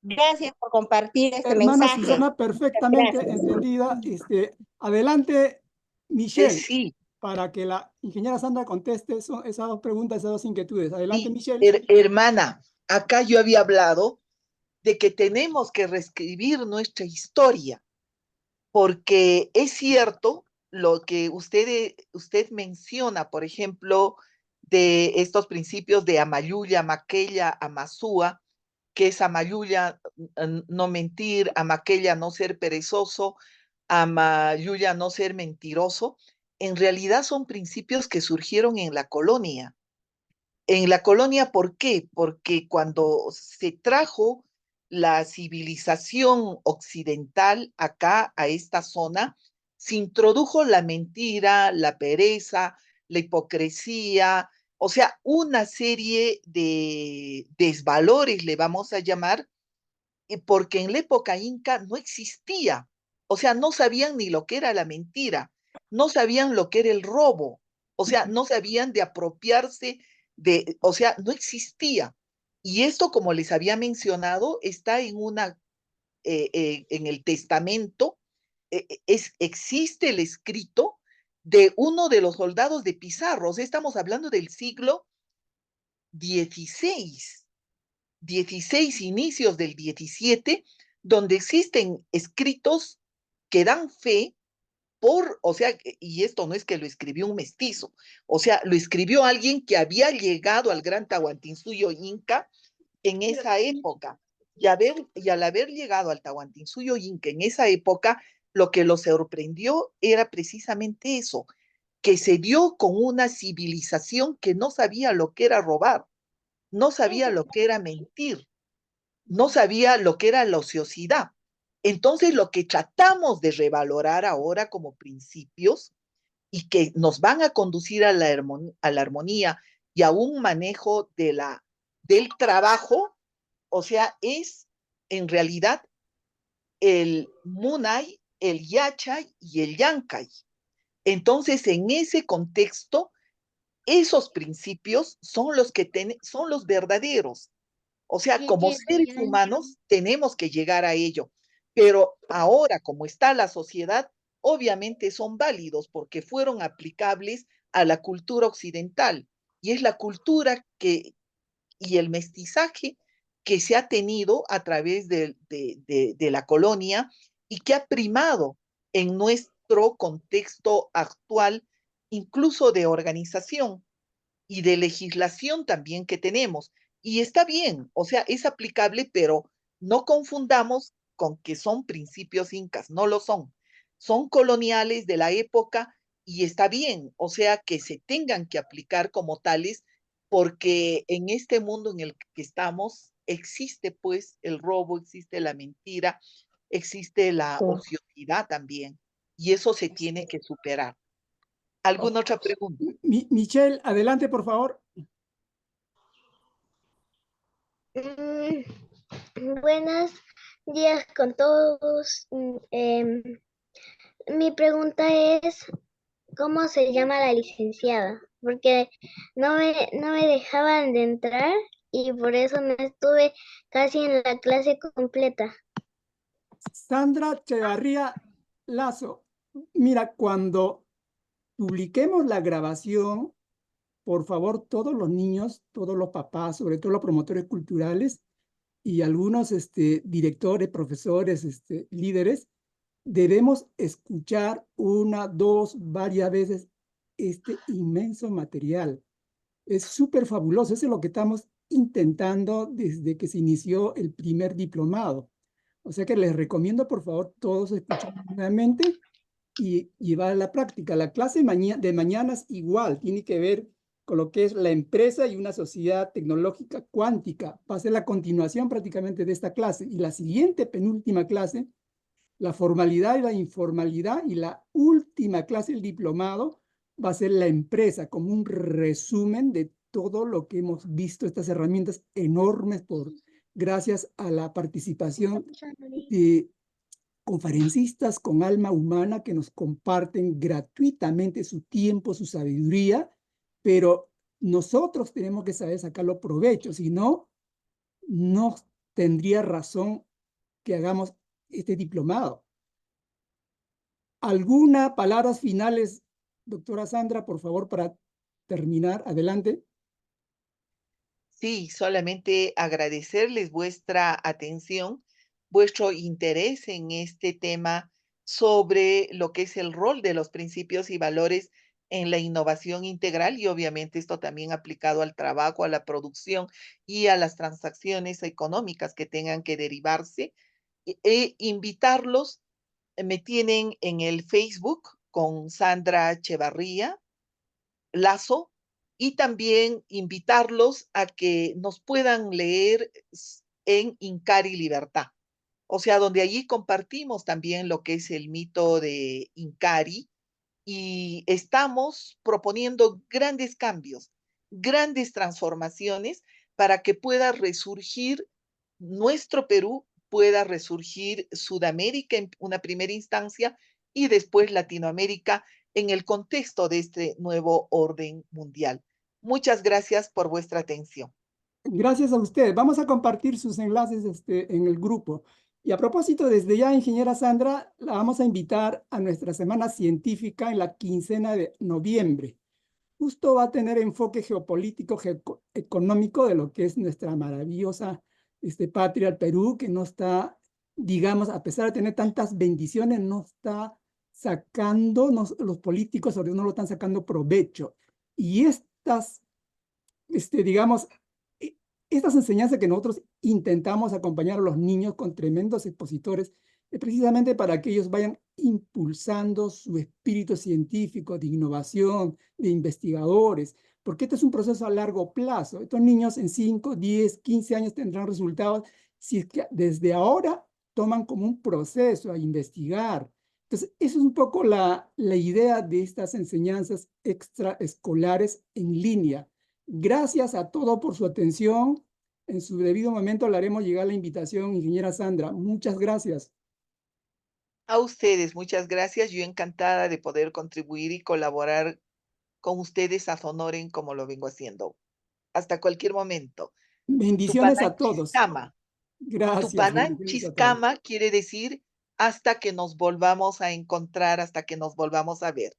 Gracias por compartir este Hermana mensaje. Susana, perfectamente entendida. Adelante, Michelle, Sí, para que la ingeniera Sandra conteste esas 2 preguntas, esas 2 inquietudes. Adelante, sí. Michelle. Hermana, acá yo había hablado de que tenemos que reescribir nuestra historia, porque es cierto lo que usted menciona, por ejemplo, de estos principios de Amayuya, Maquella, Amazúa, que es Amayuya no mentir, Amaquella no ser perezoso, Amayuya no ser mentiroso. En realidad son principios que surgieron en la colonia. En la colonia, ¿por qué? Porque cuando se trajo la civilización occidental acá a esta zona, se introdujo la mentira, la pereza, la hipocresía, o sea, una serie de desvalores, le vamos a llamar, porque en la época inca no existía, o sea, no sabían ni lo que era la mentira, no sabían lo que era el robo, o sea, no sabían de apropiarse de, o sea, no existía. Y esto, como les había mencionado, está en el testamento, existe el escrito de uno de los soldados de Pizarro, o sea, estamos hablando del siglo XVI, inicios del XVII, donde existen escritos que dan fe o sea, y esto no es que lo escribió un mestizo, o sea, lo escribió alguien que había llegado al Gran Tahuantinsuyo Inca en esa época. Y al haber llegado al Tahuantinsuyo Inca en esa época, lo que lo sorprendió era precisamente eso, que se dio con una civilización que no sabía lo que era robar, no sabía lo que era mentir, no sabía lo que era la ociosidad. Entonces, lo que tratamos de revalorar ahora como principios y que nos van a conducir a la armonía y a un manejo del trabajo, o sea, es en realidad el Munay, el Yachay y el Yankay. Entonces, en ese contexto, esos principios son son los verdaderos. O sea, como seres humanos tenemos que llegar a ello. Pero ahora, como está la sociedad, obviamente son válidos porque fueron aplicables a la cultura occidental. Y es la cultura y el mestizaje que se ha tenido a través de la colonia y que ha primado en nuestro contexto actual, incluso de organización y de legislación también que tenemos. Y está bien, o sea, es aplicable, pero no confundamos con que son principios incas, no lo son. Son coloniales de la época y está bien, o sea, que se tengan que aplicar como tales, porque en este mundo en el que estamos existe pues el robo, existe la mentira, existe la ociosidad también, y eso se tiene que superar. ¿Alguna otra pregunta? Michelle, adelante, por favor. Buenos días con todos. Mi pregunta es, ¿cómo se llama la licenciada? Porque no me dejaban de entrar y por eso no estuve casi en la clase completa. Sandra Echevarría Lazo. Mira, cuando publiquemos la grabación, por favor, todos los niños, todos los papás, sobre todo los promotores culturales y algunos directores, profesores, líderes, debemos escuchar una, dos, varias veces este inmenso material. Es súper fabuloso. Eso es lo que estamos intentando desde que se inició el primer diplomado. O sea que les recomiendo, por favor, todos escuchar nuevamente y llevar a la práctica. La clase de mañana es igual, tiene que ver con lo que es la empresa y una sociedad tecnológica cuántica. Va a ser la continuación prácticamente de esta clase. Y la siguiente, penúltima clase, la formalidad y la informalidad, y la última clase, el diplomado, va a ser la empresa, como un resumen de todo lo que hemos visto, estas herramientas enormes gracias a la participación de conferencistas con alma humana que nos comparten gratuitamente su tiempo, su sabiduría, pero nosotros tenemos que saber sacarlo provecho, si no, no tendría razón que hagamos este diplomado. ¿Alguna palabras finales, doctora Sandra, por favor, para terminar? Adelante. Sí, solamente agradecerles vuestra atención, vuestro interés en este tema sobre lo que es el rol de los principios y valores en la innovación integral, y obviamente esto también aplicado al trabajo, a la producción y a las transacciones económicas que tengan que derivarse. Invitarlos, me tienen en el Facebook con Sandra Echevarría Lazo, y también invitarlos a que nos puedan leer en Incari Libertad. O sea, donde allí compartimos también lo que es el mito de Incari, y estamos proponiendo grandes cambios, grandes transformaciones para que pueda resurgir nuestro Perú, pueda resurgir Sudamérica en una primera instancia y después Latinoamérica en el contexto de este nuevo orden mundial. Muchas gracias por vuestra atención. Gracias a ustedes. Vamos a compartir sus enlaces en el grupo. Y a propósito, desde ya, ingeniera Sandra, la vamos a invitar a nuestra semana científica en la quincena de noviembre. Justo va a tener enfoque geopolítico, económico de lo que es nuestra maravillosa patria, el Perú, que no está, digamos, a pesar de tener tantas bendiciones, no está sacando, los políticos sobre todo no lo están sacando provecho. Y estas, digamos, estas enseñanzas que nosotros intentamos acompañar a los niños con tremendos expositores, es precisamente para que ellos vayan impulsando su espíritu científico, de innovación, de investigadores, porque este es un proceso a largo plazo. Estos niños en 5, 10, 15 años tendrán resultados si es que desde ahora toman como un proceso a investigar. Entonces, eso es un poco la idea de estas enseñanzas extraescolares en línea. Gracias a todos por su atención. En su debido momento le haremos llegar la invitación, ingeniera Sandra. Muchas gracias. A ustedes, muchas gracias. Yo encantada de poder contribuir y colaborar con ustedes a Honoren como lo vengo haciendo. Hasta cualquier momento. Bendiciones a todos. Tupanán Gracias. Bendiciones a todos. Chiscama quiere decir hasta que nos volvamos a encontrar, hasta que nos volvamos a ver.